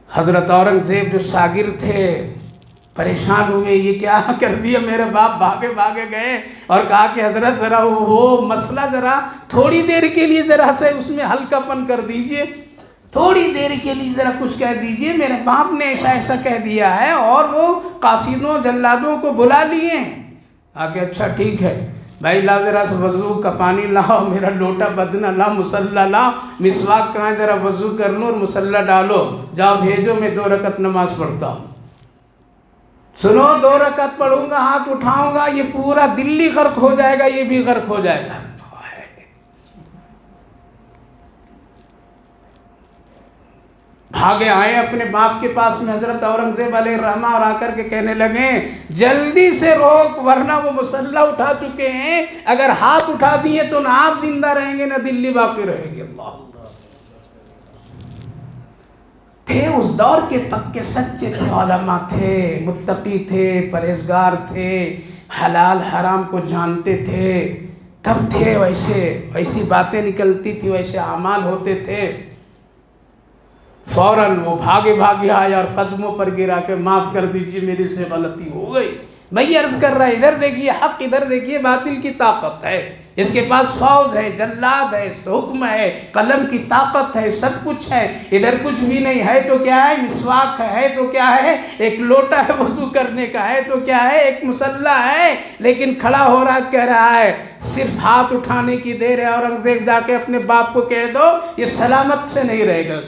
حضرت اورنگزیب جو شاگرد تھے پریشان ہوئے, یہ کیا کر دیا میرے باپ, بھاگے بھاگے گئے اور کہا کہ حضرت ذرا وہ مسئلہ ذرا تھوڑی دیر کے لیے ذرا سے اس میں ہلکا پن کر دیجئے, تھوڑی دیر کے لیے ذرا کچھ کہہ دیجئے, میرے باپ نے ایسا ایسا کہہ دیا ہے. اور وہ قاصدوں جلادوں کو بلا لیے ہیں. کہ اچھا ٹھیک ہے بھائی, لا ذرا سے وضو کا پانی لاؤ, میرا لوٹا بدنا لا, مصلی لا, مسواک کہاں, ذرا وضو کر لو اور مصلی ڈالو, جاؤ بھیجو, میں 2 رکعت نماز پڑھتا ہوں. سنو 2 رکعت پڑھوں گا, ہاتھ اٹھاؤں گا, یہ پورا دلی غرق ہو جائے گا, یہ بھی غرق ہو جائے گا. بھاگے آئے اپنے باپ کے پاس میں حضرت اورنگزیب علیہ الرحمہ, اور آ کر کے کہنے لگے جلدی سے روک, ورنہ وہ مسلح اٹھا چکے ہیں, اگر ہاتھ اٹھا دیے تو نہ آپ زندہ رہیں گے نہ دلی باقی رہے گی. اللہ تھے اس دور کے پکے سچے تھے, علماء تھے, متقی تھے, پرہیزگار تھے, حلال حرام کو جانتے تھے, تب تھے ویسی باتیں نکلتی تھی, ویسے اعمال ہوتے تھے. فوراً وہ بھاگے بھاگے آیا اور قدموں پر گرا کے معاف کر دیجئے, میری سے غلطی ہو گئی. میں یہ عرض کر رہا ہے, ادھر دیکھیے حق, ادھر دیکھیے باطل کی طاقت ہے. اس کے پاس فوج ہے, جلاد ہے, حکم ہے, قلم کی طاقت ہے, سب کچھ ہے. ادھر کچھ بھی نہیں ہے تو کیا ہے, مسواک ہے تو کیا ہے, ایک لوٹا ہے وضو کرنے کا ہے تو کیا ہے, ایک مسلح ہے. لیکن کھڑا ہو رہا کہہ رہا ہے صرف ہاتھ اٹھانے کی دیر ہے. اورنگزیب جا کے اپنے باپ کو کہہ دو یہ سلامت سے نہیں رہے گا.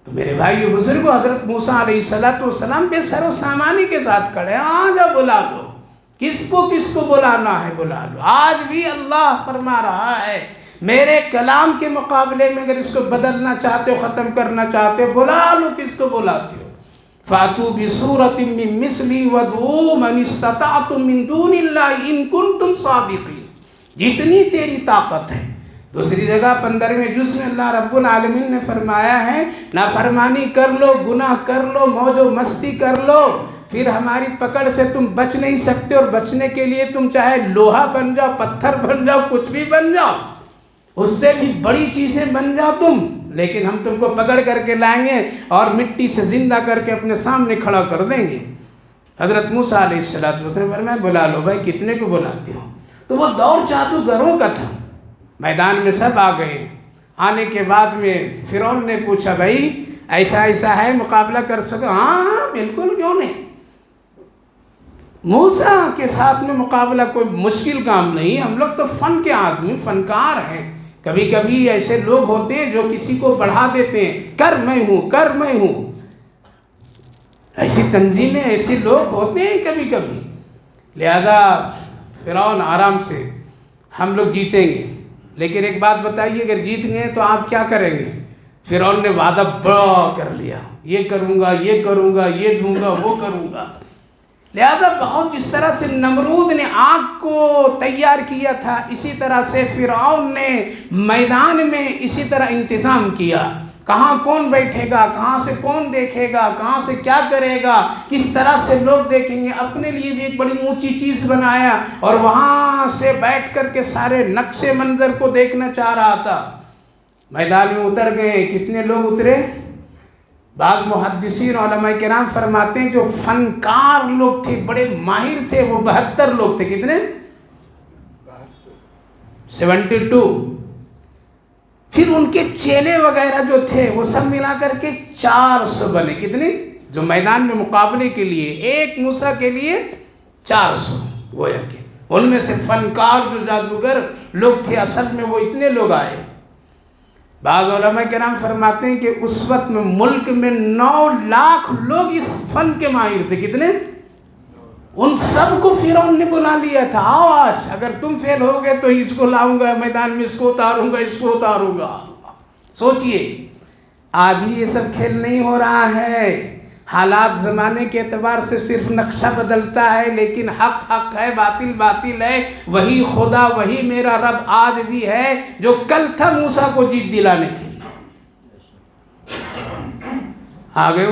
تو میرے بھائی بزرگوں, حضرت موسیٰ علیہ السلام بے سر و سامانی کے ساتھ کھڑے ہیں. آجا بلا دو, کس کو بلانا ہے بلا لو. آج بھی اللہ فرما رہا ہے میرے کلام کے مقابلے میں اگر اس کو بدلنا چاہتے ہو, ختم کرنا چاہتے ہو, بلا لو, کس کو بلاتے ہو. فَأْتُوا بِسُورَةٍ مِّن مِّثْلِهِ وَادْعُوا مَنِ اسْتَطَعْتُم مِّن دُونِ اللَّهِ إِن كُنتُمْ صَادِقِينَ. جتنی تیری طاقت ہے. دوسری جگہ 15ویں جز میں اللہ رب العالمین نے فرمایا ہے نافرمانی کر لو, گناہ کر لو, موج و مستی کر لو, پھر ہماری پکڑ سے تم بچ نہیں سکتے, اور بچنے کے لیے تم چاہے لوہا بن جاؤ, پتھر بن جاؤ, کچھ بھی بن جاؤ, اس سے بھی بڑی چیزیں بن جاؤ تم, لیکن ہم تم کو پکڑ کر کے لائیں گے اور مٹی سے زندہ کر کے اپنے سامنے کھڑا کر دیں گے. حضرت موسیٰ علیہ السلام فرمایا بلا لو بھائی, کتنے کو بلاتے ہو. تو وہ دور جادوگروں کا تھا. میدان میں سب آ گئے. آنے کے بعد میں فرعون نے پوچھا بھائی ایسا ایسا ہے, مقابلہ کر سکو. ہاں بالکل, کیوں نہیں. موسیٰ کے ساتھ میں مقابلہ کوئی مشکل کام نہیں. ہم لوگ تو فن کے آدمی, فنکار ہیں. کبھی کبھی ایسے لوگ ہوتے ہیں جو کسی کو بڑھا دیتے ہیں, کر میں ہوں. ایسی تنظیمیں, ایسے لوگ ہوتے ہیں کبھی کبھی. لہذا فرعون آرام سے, ہم لوگ جیتیں گے, لیکن ایک بات بتائیے اگر جیت گئے تو آپ کیا کریں گے. فرعون نے وعدہ بڑا کر لیا, یہ کروں گا, یہ کروں گا, یہ دوں گا, وہ کروں گا. لہذا بہت جس طرح سے نمرود نے آگ کو تیار کیا تھا, اسی طرح سے فرعون نے میدان میں اسی طرح انتظام کیا. کہاں کون بیٹھے گا, کہاں سے کون دیکھے گا, کہاں سے کیا کرے گا, کس طرح سے لوگ دیکھیں گے. اپنے لیے بھی ایک بڑی اونچی چیز بنایا اور وہاں سے بیٹھ کر کے سارے نقش منظر کو دیکھنا چاہ رہا تھا. میدان میں اتر گئے. کتنے لوگ اترے؟ بعض محدثین علماء کرام فرماتے ہیں جو فنکار لوگ تھے, بڑے ماہر تھے, وہ 72 لوگ تھے. کتنے؟ 72. پھر ان کے چیلے وغیرہ جو تھے وہ سب ملا کر کے 400 بنے. کتنے؟ جو میدان میں مقابلے کے لیے, ایک موسیٰ کے لیے 400. گویا کہ ان میں سے فنکار جو جادوگر لوگ تھے, اصل میں وہ اتنے لوگ آئے. بعض علماء کرام فرماتے ہیں کہ اس وقت میں ملک میں 9 لاکھ لوگ اس فن کے ماہر تھے. کتنے؟ ان سب کو فرعون نے بلا لیا تھا، آؤ آج اگر تم فیل ہو گئے تو اس کو لاؤں گا میدان میں، اس کو اتاروں گا، اس کو اتاروں گا. سوچئے آج ہی یہ سب کھیل نہیں ہو رہا ہے. حالات زمانے کے اعتبار سے صرف نقشہ بدلتا ہے، لیکن حق حق ہے، باطل باطل ہے. وہی خدا، وہی میرا رب آج بھی ہے جو کل تھا موسیٰ کو جیت دلانے کے لیے. آگے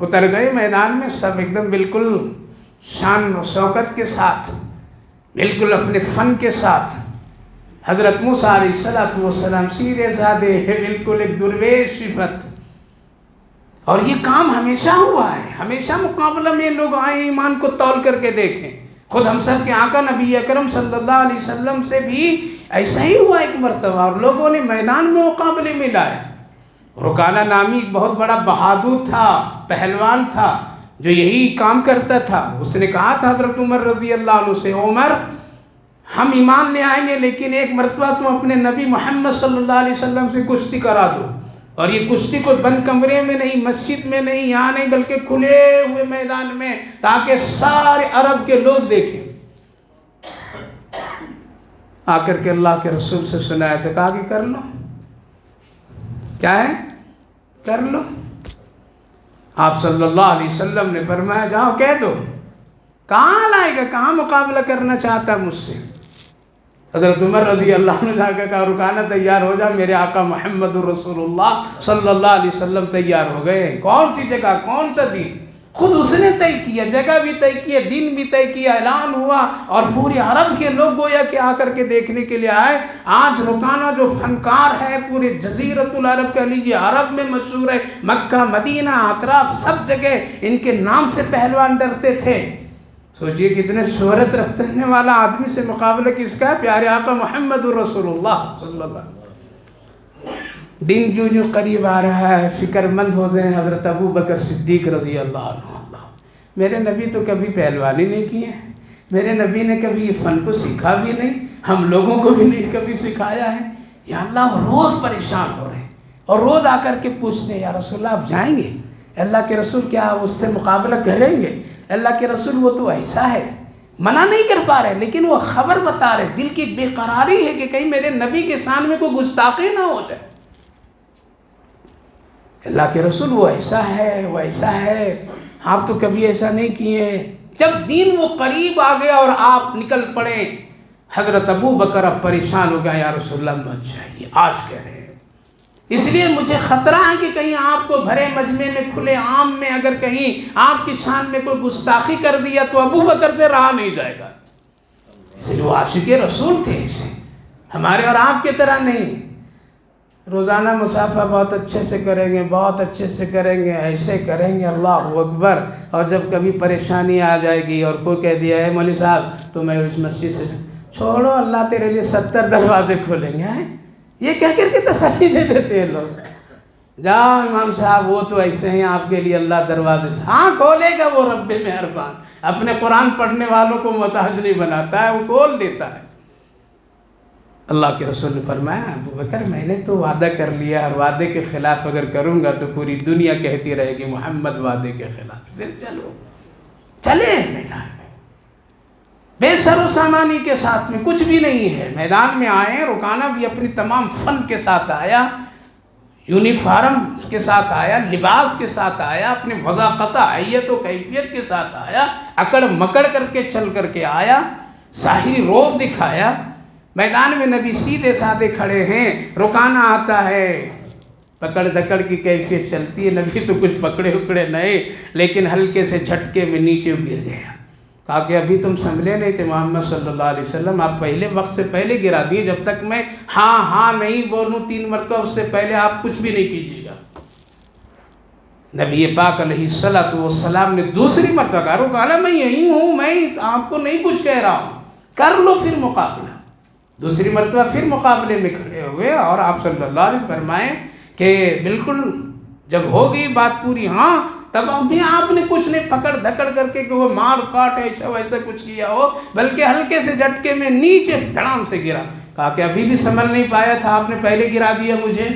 اتر گئے میدان میں، سب ایک دم بالکل شان و شوکت کے ساتھ، بالکل اپنے فن کے ساتھ. حضرت موسیٰ علیہ السلام سیدھے سادے ہیں، بالکل ایک درویش صفت. اور یہ کام ہمیشہ ہوا ہے، ہمیشہ مقابلہ میں لوگ آئیں ایمان کو تول کر کے دیکھیں. خود ہم سب کے آقا نبی اکرم صلی اللہ علیہ وسلم سے بھی ایسا ہی ہوا ایک مرتبہ، اور لوگوں نے میدان میں مقابلے میں لائے. رکانہ نامی ایک بہت بڑا بہادر تھا، پہلوان تھا، جو یہی کام کرتا تھا. اس نے کہا تھا حضرت عمر رضی اللہ عنہ سے، عمر ہم ایمان لے آئیں گے لیکن ایک مرتبہ تم اپنے نبی محمد صلی اللہ علیہ وسلم سے کشتی کرا دو. اور یہ کشتی کوئی بند کمرے میں نہیں، مسجد میں نہیں، یہاں نہیں، بلکہ کھلے ہوئے میدان میں، تاکہ سارے عرب کے لوگ دیکھیں. آ کر کے اللہ کے رسول سے سنایا تو کہا کہ کر لو. کیا ہے؟ کر لو. آپ صلی اللہ علیہ وسلم نے فرمایا جاؤ کہہ دو. کہاں لائے گا، کہاں مقابلہ کرنا چاہتا مجھ سے؟ حضرت عمر رضی اللہ عنہ جا کے کہا رکانہ تیار ہو جا، میرے آقا محمد رسول اللہ صلی اللہ علیہ وسلم تیار ہو گئے. کون سی جگہ، کون سا دین؟ خود اس نے طے کیا، جگہ بھی طے کیا، دن بھی طے کیا، اعلان ہوا، اور پورے عرب کے لوگ گویا کہ آ کر کے دیکھنے کے لیے آئے. آج رکانہ جو فنکار ہے پورے جزیرۃ العرب کہہ لیجیے، عرب میں مشہور ہے، مکہ مدینہ اطراف سب جگہ ان کے نام سے پہلوان ڈرتے تھے. سوچئے کتنے شہرت رکھنے والا آدمی سے مقابلہ کس کا ہے؟ پیارے آقا محمد رسول اللہ صلی اللہ علیہ وسلم. دن جو قریب آ رہا ہے، فکر مند ہو گئے حضرت ابو بکر صدیق رضی اللہ عنہ. میرے نبی تو کبھی پہلوانی نہیں کی ہے، میرے نبی نے کبھی یہ فن کو سیکھا بھی نہیں، ہم لوگوں کو بھی نہیں کبھی سکھایا ہے. یا اللہ روز پریشان ہو رہے ہیں اور روز آ کر کے پوچھتے ہیں یا رسول اللہ آپ جائیں گے؟ اللہ کے رسول کیا اس سے مقابلہ کریں گے؟ اللہ کے رسول وہ تو ایسا ہے، منع نہیں کر پا رہے لیکن وہ خبر بتا رہے. دل کی بے قراری ہے کہ کہیں میرے نبی کے شان میں کوئی گستاخی نہ ہو جائے. اللہ کے رسول وہ ایسا ہے، وہ ایسا ہے، آپ تو کبھی ایسا نہیں کیے. جب دین وہ قریب آ گیا اور آپ نکل پڑے، حضرت ابو بکر اب پریشان ہو گیا، یا رسول اللہ مت جائیے، آج کہہ رہے ہیں اس لیے مجھے خطرہ ہے کہ کہیں آپ کو بھرے مجمع میں کھلے عام میں اگر کہیں آپ کی شان میں کوئی گستاخی کر دیا تو ابو بکر سے رہا نہیں جائے گا. اس لیے وہ عاشق رسول تھے، ہمارے اور آپ کی طرح نہیں. روزانہ مصافحہ بہت اچھے سے کریں گے، بہت اچھے سے کریں گے، ایسے کریں گے، اللہ اکبر. اور جب کبھی پریشانی آ جائے گی اور کوئی کہہ دیا ہے مولوی صاحب تو میں اس مسجد سے چھوڑو، اللہ تیرے لیے 70 دروازے کھولیں گے، یہ کہہ کر کے تسلی دے دیتے ہیں لوگ. جاؤ امام صاحب وہ تو ایسے ہیں، آپ کے لیے اللہ دروازے سے ہاں کھولے گا، وہ رب مہربان. اپنے قرآن پڑھنے والوں کو محتاج نہیں بناتا ہے، وہ کھول دیتا ہے. اللہ کے رسول نے فرمایا ابو بکر میں نے تو وعدہ کر لیا، اور وعدے کے خلاف اگر کروں گا تو پوری دنیا کہتی رہے گی محمد وعدے کے خلاف. پھر چلو چلے میدان میں بے سر و سامانی کے ساتھ میں، کچھ بھی نہیں ہے. میدان میں آئے، رکانہ بھی اپنی تمام فن کے ساتھ آیا، یونیفارم کے ساتھ آیا، لباس کے ساتھ آیا، اپنے وضاقت حیت و کیفیت کے ساتھ آیا، اکڑ مکڑ کر کے چل کر کے آیا، ظاہری روب دکھایا. میدان میں نبی سیدھے سادے کھڑے ہیں، رکانہ آتا ہے، پکڑ دکڑ کی کیفیت چلتی ہے. نبی تو کچھ پکڑے اکڑے نہیں، لیکن ہلکے سے جھٹکے میں نیچے گر گیا. کہا کہ ابھی تم سنبھلے نہیں تھے محمد صلی اللہ علیہ وسلم، آپ پہلے وقت سے پہلے گرا دیے. جب تک میں ہاں نہیں بولوں 3 مرتبہ اس سے پہلے آپ کچھ بھی نہیں کیجیے گا. نبی پاک علیہ السلام نے دوسری مرتبہ کہا رکانہ میں یہی ہوں، میں آپ کو نہیں کچھ کہہ رہا ہوں، کر لو پھر مقابلہ. دوسری مرتبہ پھر مقابلے میں کھڑے ہوئے اور آپ صلی اللہ علیہ وسلم فرمائیں کہ بالکل جب ہوگی بات پوری ہاں تب ابھی آپ نے کچھ نہیں پکڑ دھکڑ کر کے کہ وہ مار کاٹ ایسا ویسا کچھ کیا ہو، بلکہ ہلکے سے جھٹکے میں نیچے دھڑام سے گرا. کہا کہ ابھی بھی سنبھل نہیں پایا تھا، آپ نے پہلے گرا دیا مجھے۔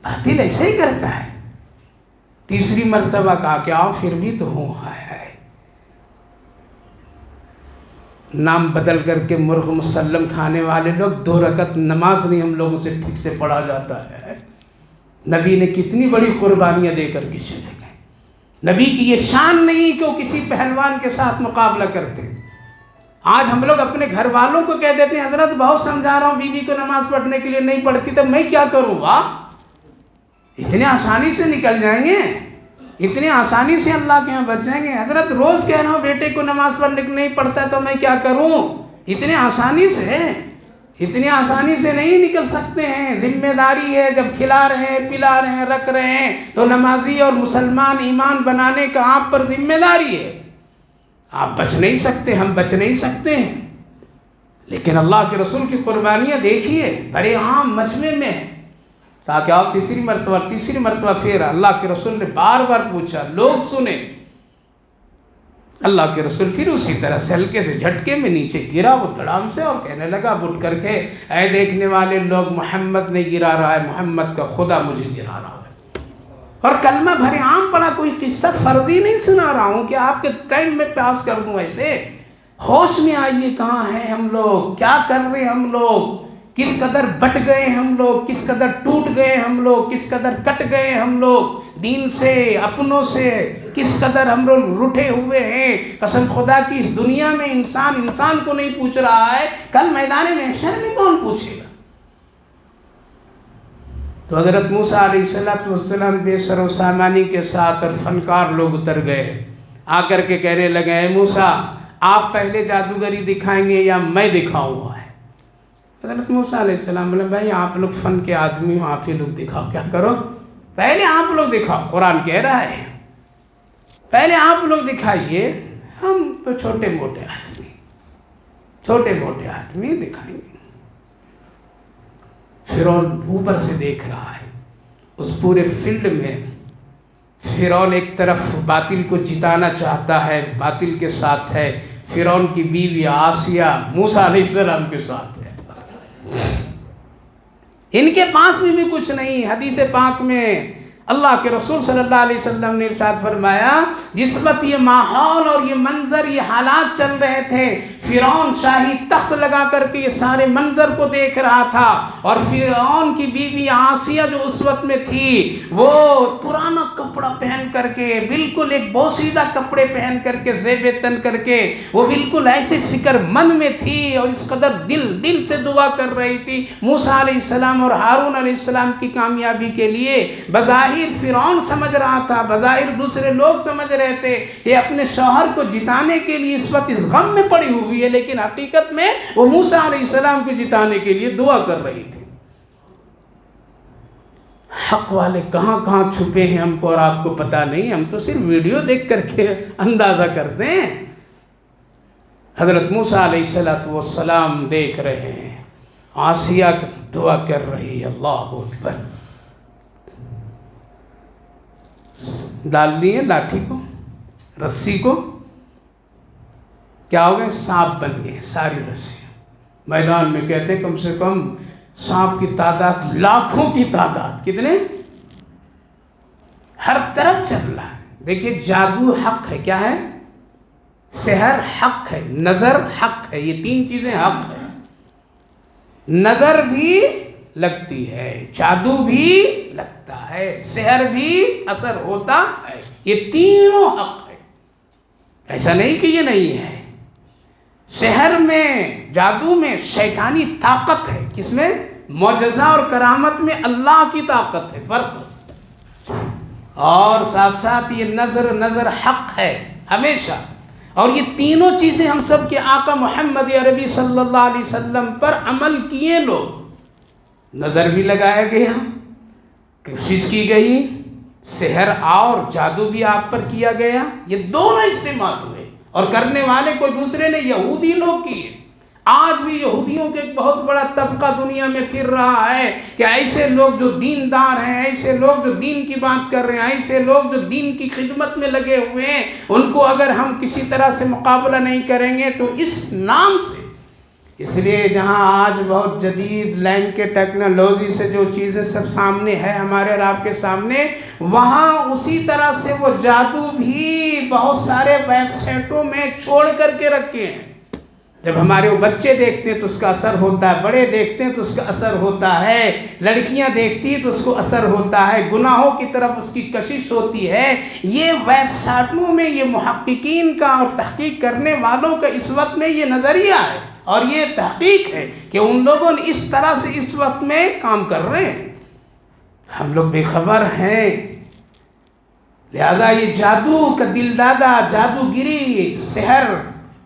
باطل ایسے ہی کرتا ہے۔ تیسری مرتبہ کہا کہ آؤ پھر بھی تو ہوں، ہائے ہائے، نام بدل کر کے مرغ مسلم کھانے والے لوگ، 2 رکعت نماز نہیں ہم لوگوں سے ٹھیک سے پڑھا جاتا ہے۔ نبی نے کتنی بڑی قربانیاں دے کر کے چلے گئے۔ نبی کی یہ شان نہیں کہ وہ کسی پہلوان کے ساتھ مقابلہ کرتے۔ آج ہم لوگ اپنے گھر والوں کو کہہ دیتے ہیں حضرت بہت سمجھا رہا ہوں بیوی کو نماز پڑھنے کے لیے نہیں پڑھتی، تو میں کیا کروں؟ واہ، اتنے آسانی سے نکل جائیں گے، اتنے آسانی سے اللہ کے یہاں بچ جائیں گے۔ حضرت روز کہہ رہا ہوں بیٹے کو نماز پڑھنے کے نہیں پڑھتا تو میں کیا کروں؟ اتنے آسانی سے نہیں نکل سکتے ہیں۔ ذمہ داری ہے، جب کھلا رہے ہیں، پلا رہے ہیں، رکھ رہے ہیں تو نمازی اور مسلمان ایمان بنانے کا آپ پر ذمہ داری ہے۔ آپ بچ نہیں سکتے، ہم بچ نہیں سکتے ہیں، لیکن اللہ کے رسول کی قربانیاں دیکھیے، بڑے عام مجمع میں ہے۔ تاکہ آپ تیسری مرتبہ پھر اللہ کے رسول نے بار بار پوچھا، لوگ سنیں۔ اللہ کے رسول پھر اسی طرح سے ہلکے سے جھٹکے میں نیچے گرا وہ دھڑام سے، اور کہنے لگا اٹھ کر کے، اے دیکھنے والے لوگ، محمد نہیں گرا رہا ہے، محمد کا خدا مجھے گرا رہا ہے۔ اور کلمہ بھرے عام پڑا، کوئی قصہ فرضی نہیں سنا رہا ہوں کہ آپ کے ٹائم میں پاس کر دوں ایسے۔ ہوش میں آئیے، کہاں ہیں ہم لوگ، کیا کر رہے ہم لوگ، کس قدر بٹ گئے ہم لوگ، کس قدر ٹوٹ گئے ہم لوگ، کس قدر کٹ گئے ہم لوگ دین سے، اپنوں سے، کس قدر ہم لوگ روٹھے ہوئے ہیں۔ قسم خدا کی اس دنیا میں انسان کو نہیں پوچھ رہا ہے، کل میدان محشر میں کون پوچھے گا؟ تو حضرت موسیٰ علیہ السلام بے سر و سامانی کے ساتھ اور فنکار لوگ اتر گئے، آ کر کے کہنے لگے، اے موسیٰ آپ پہلے جادوگری دکھائیں گے یا میں دکھاؤں گا؟ حضرت موسیٰ علیہ السلام بولے، بھائی آپ لوگ فن کے آدمی ہو، آپ ہی لوگ دکھاؤ، کیا کرو، پہلے آپ لوگ دکھاؤ، قرآن کہہ رہا ہے پہلے آپ لوگ دکھائیے، ہم تو چھوٹے موٹے آدمی دکھائیں گے۔ فرعون اوپر سے دیکھ رہا ہے، اس پورے فیلڈ میں فرعون ایک طرف باطل کو جتانا چاہتا ہے، باطل کے ساتھ ہے، فرعون کی بیوی آسیہ موسیٰ علیہ السلام کے ساتھ ہے، ان کے پاس بھی کچھ نہیں۔ حدیث پاک میں اللہ کے رسول صلی اللہ علیہ وسلم نے ارشاد فرمایا، جس وقت یہ ماحول اور یہ منظر، یہ حالات چل رہے تھے، فرعون شاہی تخت لگا کر کے یہ سارے منظر کو دیکھ رہا تھا، اور فرعون کی بیوی آسیہ جو اس وقت میں تھی، وہ پرانا کپڑا پہن کر کے، بالکل ایک بوسیدہ کپڑے پہن کر کے، زیب تن کر کے، وہ بالکل ایسے فکر مند میں تھی، اور اس قدر دل سے دعا کر رہی تھی موسیٰ علیہ السلام اور ہارون علیہ السلام کی کامیابی کے لیے۔ بظاہر فرعون سمجھ رہا تھا، بظاہر دوسرے لوگ سمجھ رہے تھے کہ اپنے شوہر کو جتانے کے لیے اس وقت اس غم میں پڑی ہوئی ہے، لیکن حقیقت میں وہ موسیٰ علیہ السلام کو جتانے کے لیے دعا کر رہی تھی۔ حق والے کہاں کہاں چھپے ہیں ہم کو اور آپ کو پتہ نہیں، ہم تو صرف ویڈیو دیکھ کر کے اندازہ کرتے ہیں۔ حضرت موسیٰ علیہ السلام دیکھ رہے ہیں، آسیہ دعا کر رہی ہے، اللہ اکبر۔ ڈال دیے لاٹھی کو، رسی کو، کیا ہو گئے؟ سانپ بن گئے ساری رسی۔ میدان میں کہتے ہیں کم سے کم سانپ کی تعداد لاکھوں کی تعداد، کتنے؟ ہر طرف چل رہا ہے۔ دیکھیے جادو حق ہے، کیا ہے؟ سحر حق ہے، نظر حق ہے، یہ 3 چیزیں حق ہے۔ نظر بھی لگتی ہے، جادو بھی لگتا ہے، سحر بھی اثر ہوتا ہے، یہ تینوں حق ہے، ایسا نہیں کہ یہ نہیں ہے۔ سحر میں، جادو میں شیطانی طاقت ہے، کس میں؟ معجزہ اور کرامت میں اللہ کی طاقت ہے، فرق۔ اور ساتھ ساتھ یہ نظر حق ہے ہمیشہ، اور یہ تینوں چیزیں ہم سب کے آقا محمد عربی صلی اللہ علیہ وسلم پر عمل کیے لوگ۔ نظر بھی لگایا گیا، کوشش کی گئی، سحر اور جادو بھی آپ پر کیا گیا، یہ دونوں استعمال ہوئے، اور کرنے والے کوئی دوسرے نے، یہودی لوگ کیے۔ آج بھی یہودیوں کے ایک بہت بڑا طبقہ دنیا میں پھر رہا ہے کہ ایسے لوگ جو دیندار ہیں، ایسے لوگ جو دین کی بات کر رہے ہیں، ایسے لوگ جو دین کی خدمت میں لگے ہوئے ہیں، ان کو اگر ہم کسی طرح سے مقابلہ نہیں کریں گے تو اس نام سے، اس لیے جہاں آج بہت جدید لائن کے ٹیکنالوجی سے جو چیزیں سب سامنے ہے ہمارے اور آپ کے سامنے، وہاں اسی طرح سے وہ جادو بھی بہت سارے ویب سائٹوں میں چھوڑ کر کے رکھے ہیں۔ جب ہمارے وہ بچے دیکھتے ہیں تو اس کا اثر ہوتا ہے، بڑے دیکھتے ہیں تو اس کا اثر ہوتا ہے، لڑکیاں دیکھتی ہیں تو اس کو اثر ہوتا ہے، گناہوں کی طرف اس کی کشش ہوتی ہے۔ یہ ویب سائٹوں میں یہ محققین کا اور تحقیق کرنے والوں کا اس وقت میں یہ نظریہ ہے اور یہ تحقیق ہے کہ ان لوگوں نے اس طرح سے اس وقت میں کام کر رہے ہیں، ہم لوگ بے خبر ہیں۔ لہذا یہ جادو کا دل دادا، جادوگری، سحر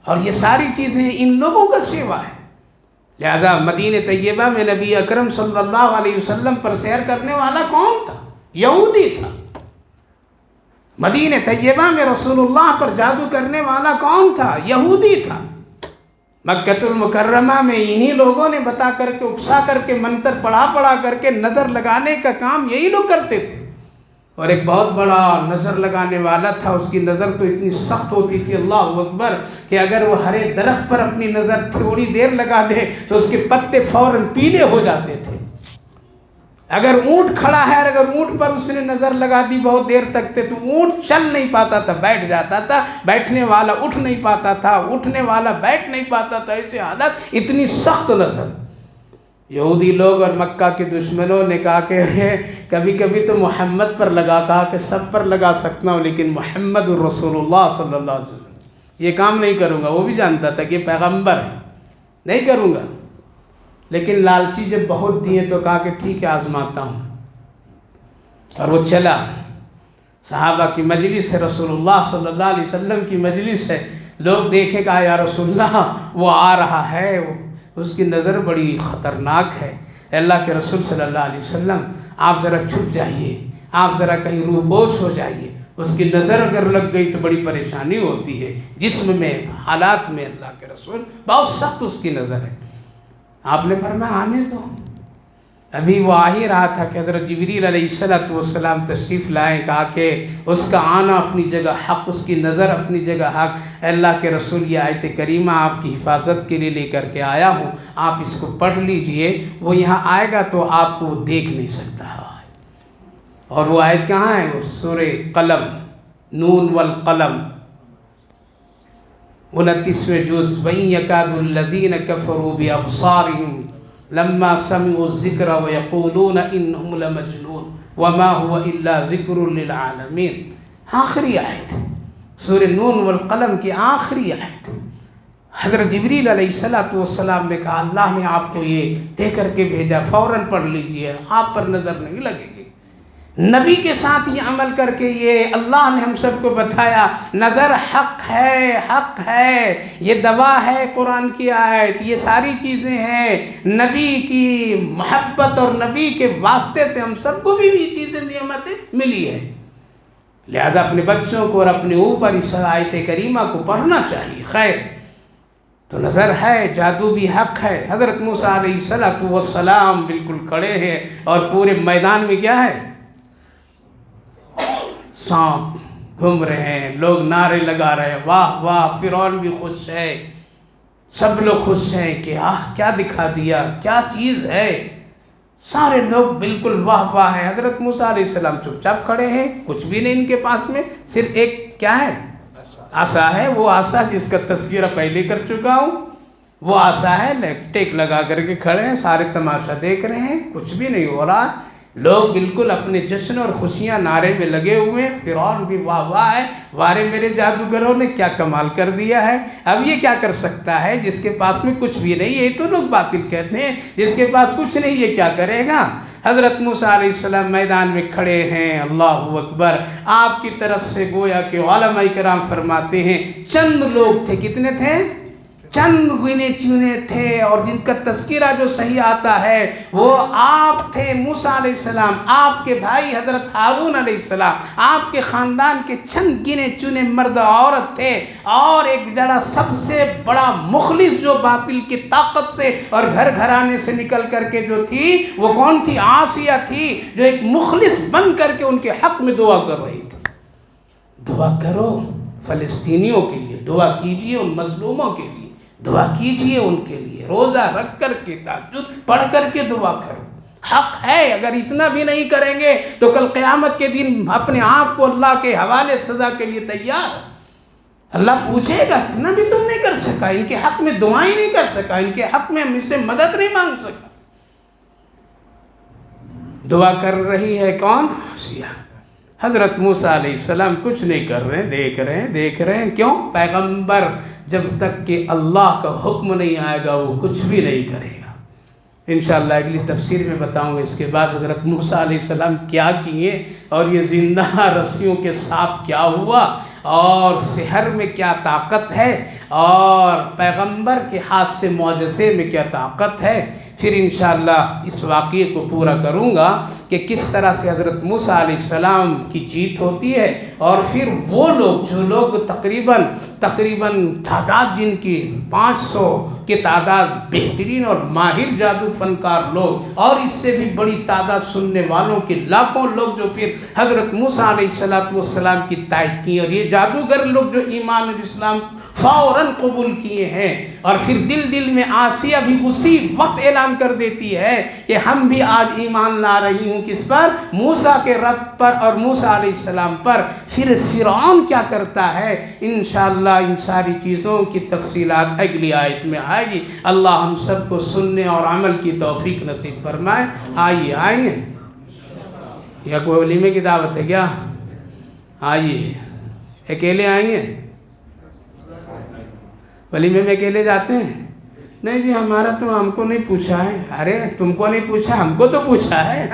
اور یہ ساری چیزیں ان لوگوں کا سیوا ہے۔ لہذا مدینہ طیبہ میں نبی اکرم صلی اللہ علیہ وسلم پر سحر کرنے والا کون تھا؟ یہودی تھا۔ مدینہ طیبہ میں رسول اللہ پر جادو کرنے والا کون تھا؟ یہودی تھا۔ مکہ المکرمہ میں انہی لوگوں نے بتا کر کے، اکسا کر کے، منتر پڑھا کر کے نظر لگانے کا کام یہی لوگ کرتے تھے۔ اور ایک بہت بڑا نظر لگانے والا تھا، اس کی نظر تو اتنی سخت ہوتی تھی، اللہ اکبر، کہ اگر وہ ہرے درخت پر اپنی نظر تھوڑی دیر لگا دے تو اس کے پتے فوراً پیلے ہو جاتے تھے۔ اگر اونٹ کھڑا ہے اور اگر اونٹ پر اس نے نظر لگا دی بہت دیر تک تو اونٹ چل نہیں پاتا تھا، بیٹھ جاتا تھا، بیٹھنے والا اٹھ نہیں پاتا تھا، اٹھنے والا بیٹھ نہیں پاتا تھا، ایسے حالت، اتنی سخت نظر۔ یہودی لوگ اور مکہ کے دشمنوں نے کہا کہ کبھی کبھی تو محمد پر لگا، کہا کہ سب پر لگا سکتا ہوں لیکن محمد الرسول اللہ صلی اللہ علیہ وسلم یہ کام نہیں کروں گا۔ وہ بھی جانتا تھا کہ پیغمبر ہے، نہیں کروں گا، لیکن لالچی جب بہت دیے تو کہا کہ ٹھیک ہے آزماتا ہوں، اور وہ چلا۔ صحابہ کی مجلس ہے، رسول اللہ صلی اللہ علیہ وسلم کی مجلس ہے، لوگ دیکھے گا یا رسول اللہ وہ آ رہا ہے، اس کی نظر بڑی خطرناک ہے، اللہ کے رسول صلی اللہ علیہ وسلم آپ ذرا چھپ جائیے، آپ ذرا کہیں روبوش ہو جائیے، اس کی نظر اگر لگ گئی تو بڑی پریشانی ہوتی ہے، جسم میں، حالات میں، اللہ کے رسول بہت سخت اس کی نظر ہے۔ آپ نے فرمایا آنے دو۔ ابھی وہ آ ہی رہا تھا کہ حضرت جبریل علیہ السلام تشریف لائے، کہا کہ اس کا آنا اپنی جگہ حق، اس کی نظر اپنی جگہ حق، اللہ کے رسول یہ آیت کریمہ آپ کی حفاظت کے لیے لے کر کے آیا ہوں، آپ اس کو پڑھ لیجئے، وہ یہاں آئے گا تو آپ کو دیکھ نہیں سکتا ہے۔ اور وہ آیت کہاں ہے؟ وہ سورہ قلم، نون والقلم، 29ویں جز، وَإِن يَكَادُ الَّذِينَ كَفَرُوا بِأَبْصَارِهِمْ لما سمعوا الذکر ویقولون انہم لمجنون وما هو الا ذکر للعالمین۔ آخری آیت، سورہ نون والقلم کی آخری آیت۔ حضرت جبریل علیہ السلام نے کہا اللہ نے آپ کو یہ دے کر کے بھیجا، فوراً پڑھ لیجئے، آپ پر نظر نہیں لگے گی۔ نبی کے ساتھ یہ عمل کر کے یہ اللہ نے ہم سب کو بتایا، نظر حق ہے، حق ہے، یہ دوا ہے، قرآن کی آیت، یہ ساری چیزیں ہیں، نبی کی محبت اور نبی کے واسطے سے ہم سب کو بھی یہ چیزیں نعمتیں ملی ہے۔ لہذا اپنے بچوں کو اور اپنے اوپر اس آیت کریمہ کو پڑھنا چاہیے۔ خیر، تو نظر ہے، جادو بھی حق ہے۔ حضرت موسیٰ علیہ السلام بالکل کھڑے ہیں اور پورے میدان میں کیا ہے؟ سانپ گھوم رہے ہیں، لوگ نعرے لگا رہے ہیں، واہ واہ، فرعون بھی خوش ہے، سب لوگ خوش ہیں کہ کیا دکھا دیا، کیا چیز ہے، سارے لوگ بالکل واہ واہ ہے۔ حضرت موسیٰ علیہ السلام چپ چاپ کھڑے ہیں، کچھ بھی نہیں ان کے پاس میں، صرف ایک کیا ہے؟ عصا ہے، وہ عصا جس کا تذکرہ پہلے کر چکا ہوں، وہ عصا ہے، ٹیک لگا کر کے کھڑے ہیں، سارے تماشا دیکھ رہے ہیں، کچھ بھی نہیں ہو رہا، لوگ بالکل اپنے جشن اور خوشیاں نعرے میں لگے ہوئے ہیں، فرعون بھی واہ واہ ہے، وارے میرے جادوگروں نے کیا کمال کر دیا ہے، اب یہ کیا کر سکتا ہے جس کے پاس میں کچھ بھی نہیں ہے، تو لوگ باطل کہتے ہیں، جس کے پاس کچھ نہیں یہ کیا کرے گا۔ حضرت موسیٰ علیہ السلام میدان میں کھڑے ہیں، اللہ اکبر، آپ کی طرف سے گویا کہ علماء کرام فرماتے ہیں چند لوگ تھے، کتنے تھے؟ چند گنے چنے تھے، اور جن کا تذکرہ جو صحیح آتا ہے وہ آپ تھے، موسیٰ علیہ السلام، آپ کے بھائی حضرت ہارون علیہ السلام، آپ کے خاندان کے چند گنے چنے مرد عورت تھے، اور ایک جڑا سب سے بڑا مخلص جو باطل کی طاقت سے اور گھر گھرانے سے نکل کر کے جو تھی وہ کون تھی؟ آسیہ تھی، جو ایک مخلص بن کر کے ان کے حق میں دعا کر رہی تھی۔ دعا کرو فلسطینیوں کے لیے، دعا کیجئے ان مظلوموں کے لیے، دعا کیجئے ان کے لیے، روزہ رکھ کر کے، تہجد پڑھ کر کے دعا کرو، حق ہے۔ اگر اتنا بھی نہیں کریں گے تو کل قیامت کے دن اپنے آپ کو اللہ کے حوالے سزا کے لیے تیار۔ اللہ پوچھے گا اتنا بھی تم نہیں کر سکا، ان کے حق میں دعائیں نہیں کر سکا، ان کے حق میں مجھ سے مدد نہیں مانگ سکا۔ دعا کر رہی ہے کون؟ آسیہ۔ حضرت موسیٰ علیہ السلام کچھ نہیں کر رہے ہیں، دیکھ رہے ہیں کیوں؟ پیغمبر جب تک کہ اللہ کا حکم نہیں آئے گا وہ کچھ بھی نہیں کرے گا۔ انشاءاللہ اگلی تفسیر میں بتاؤں گا اس کے بعد حضرت موسیٰ علیہ السلام کیا کیے اور یہ زندہ رسیوں کے ساتھ کیا ہوا اور سحر میں کیا طاقت ہے اور پیغمبر کے ہاتھ سے معجزے میں کیا طاقت ہے۔ پھر انشاءاللہ اس واقعے کو پورا کروں گا کہ کس طرح سے حضرت موسیٰ علیہ السلام کی جیت ہوتی ہے اور پھر وہ لوگ جو لوگ تقریباً تعداد جن کی 500 کی تعداد بہترین اور ماہر جادو فنکار لوگ اور اس سے بھی بڑی تعداد سننے والوں کے لاکھوں لوگ جو پھر حضرت موسیٰ علیہ السلام کی تائید کی، اور یہ جادوگر لوگ جو ایمان اور اسلام فوراً قبول کیے ہیں، اور پھر دل میں آسیہ بھی اسی وقت اعلان کر دیتی ہے کہ ہم بھی آج ایمان لا رہی ہوں کس پر؟ موسیٰ کے رب پر اور موسیٰ علیہ السلام پر۔ پھر فرعون کیا کرتا ہے؟ انشاءاللہ ان ساری چیزوں کی تفصیلات اگلی آیت میں آئے گی۔ اللہ ہم سب کو سننے اور عمل کی توفیق نصیب فرمائے۔ آئیے، آئیں گے یا کوئی ولیمے کی دعوت ہے کیا؟ آئیے، اکیلے آئیں گے؟ ولیمے میں اکیلے جاتے ہیں؟ نہیں جی ہمارا تو ہم کو نہیں پوچھا ہے۔ ارے تم کو نہیں پوچھا، ہم کو تو پوچھا ہے۔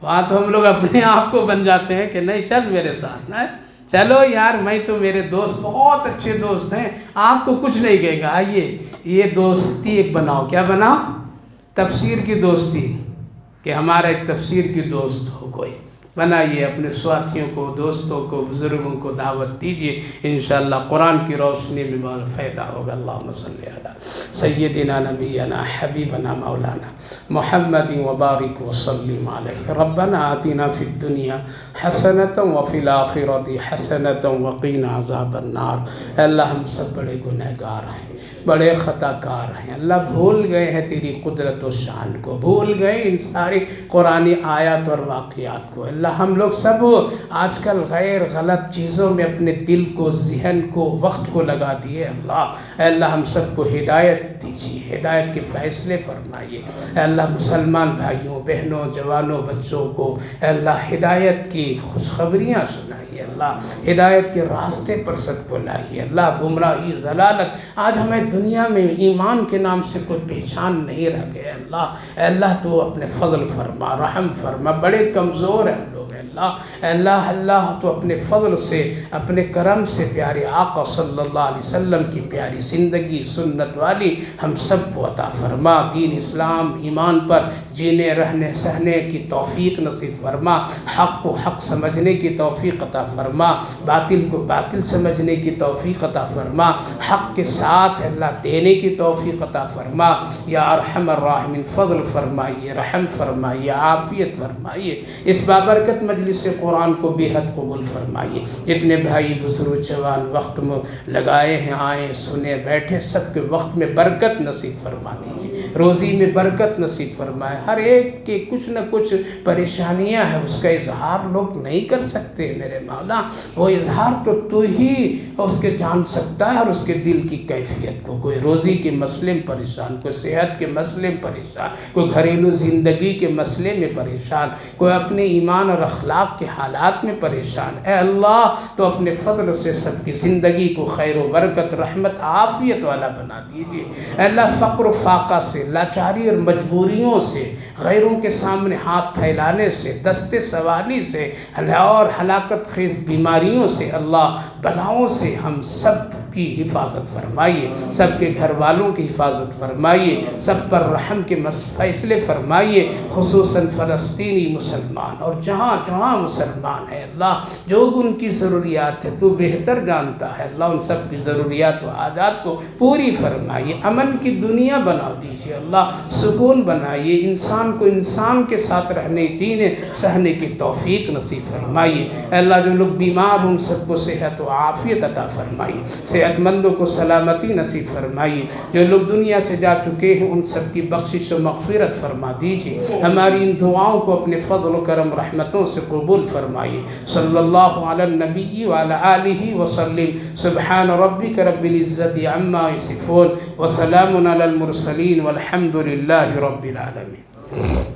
وہاں تو ہم لوگ اپنے آپ کو بن جاتے ہیں کہ نہیں چل میرے ساتھ، چلو یار میں تو میرے دوست بہت اچھے دوست ہیں، آپ کو کچھ نہیں کہے گا۔ آئیے یہ دوستی ایک بناؤ، کیا بناؤ؟ تفسیر کی دوستی، کہ ہمارا ایک تفسیر کی دوست ہو کوئی، بنائیے، اپنے ساتھیوں کو، دوستوں کو، بزرگوں کو دعوت دیجیے، انشاءاللہ قرآن کی روشنی میں بہت فائدہ ہوگا۔ اللہم صلی علی سیدنا نبینا حبیبنا مولانا محمد وبارک وسلم علیہ۔ ربنا آتنا فی الدنیا حسنۃ وفی الآخرۃ حسنۃ وقنا عذاب النار۔ اے اللہ ہم سب بڑے گنہگار ہیں، بڑے خطا کار ہیں، اللہ بھول گئے ہیں تیری قدرت و شان کو، بھول گئے ان ساری قرآنی آیات اور واقعات کو۔ اللہ ہم لوگ سب آج کل غیر غلط چیزوں میں اپنے دل کو، ذہن کو، وقت کو لگا دیے۔ اے اللہ ہم سب کو ہدایت دیجیے، ہدایت کے فیصلے فرمائیے۔ اے اللہ مسلمان بھائیوں، بہنوں، جوانوں، بچوں کو اے اللہ ہدایت کی خوشخبریاں سنائیے، اللہ ہدایت کے راستے پر سب کو لائیے۔ اللہ گمراہی، ضلالت، آج ہمیں دنیا میں ایمان کے نام سے کوئی پہچان نہیں رہ گئے۔ اے اللہ تو اپنے فضل فرما، رحم فرما، بڑے کمزور ہیں ہم لوگ۔ اللہ تو اپنے فضل سے، اپنے کرم سے پیارے آقا صلی اللہ علیہ وسلم کی پیاری زندگی سنت والی ہم سب کو عطا فرما، دین اسلام ایمان پر جینے رہنے سہنے کی توفیق نصیب فرما، حق کو حق سمجھنے کی توفیق عطا فرما، باطل کو باطل سمجھنے کی توفیق عطا فرما، حق کے ساتھ اللہ دینے کی توفیق عطا فرما۔ یا ارحم الراحمین فضل فرمائیے، رحم فرمائیے، عافیت فرمائیے، اس بابرکت مجلس قرآن کو بے حد قبول فرمائیے۔ جتنے بھائی بزرگ جوان وقت میں لگائے ہیں، آئے سنے بیٹھے، سب کے وقت میں برکت نصیب فرما دیجیے، روزی میں برکت نصیب فرمائے۔ ہر ایک کے کچھ نہ کچھ پریشانیاں ہیں، اس کا اظہار لوگ نہیں کر سکتے میرے مولا، وہ اظہار تو ہی اس کے جان سکتا ہے اور اس کے دل کی کیفیت کو۔ کوئی روزی کے مسئلے میں پریشان، کوئی صحت کے مسئلے میں پریشان، کوئی گھریلو زندگی کے مسئلے میں پریشان، کوئی اپنے ایمان اور اخلاق کے حالات میں پریشان۔ اے اللہ تو اپنے فضل سے سب کی زندگی کو خیر و برکت، رحمت، عافیت والا بنا دیجیے۔ اے اللہ فقر و فاقہ سے، لاچاری اور مجبوریوں سے، غیروں کے سامنے ہاتھ پھیلانے سے، دستے سوالی سے اور ہلاکت خیز بیماریوں سے، اللہ بلاؤں سے ہم سب کی حفاظت فرمائیے، سب کے گھر والوں کی حفاظت فرمائیے، سب پر رحم کے فیصلے فرمائیے، خصوصاً فلسطینی مسلمان اور جہاں جہاں مسلمان ہیں اللہ، جو ان کی ضروریات ہے تو بہتر جانتا ہے، اللہ ان سب کی ضروریات و حاجات کو پوری فرمائیے، امن کی دنیا بنا دیجیے، اللہ سکون بنائیے، انسان کو انسان کے ساتھ رہنے جینے سہنے کی توفیق نصیب فرمائیے۔ اے اللہ جو لوگ بیمار ہوں ان سب کو صحت و عافیت عطا فرمائیے، صحت مندوں کو سلامتی نصیب فرمائیے، جو لوگ دنیا سے جا چکے ہیں ان سب کی بخشش و مغفرت فرما دیجیے، ہماری ان دعاؤں کو اپنے فضل و کرم رحمتوں سے قبول فرمائیے۔ صلی اللہ علی النبی وعلی آلہ وسلم۔ سبحان ربک رب العزت عما یصفون وسلام علی المرسلین والحمد للہ رب العالمین۔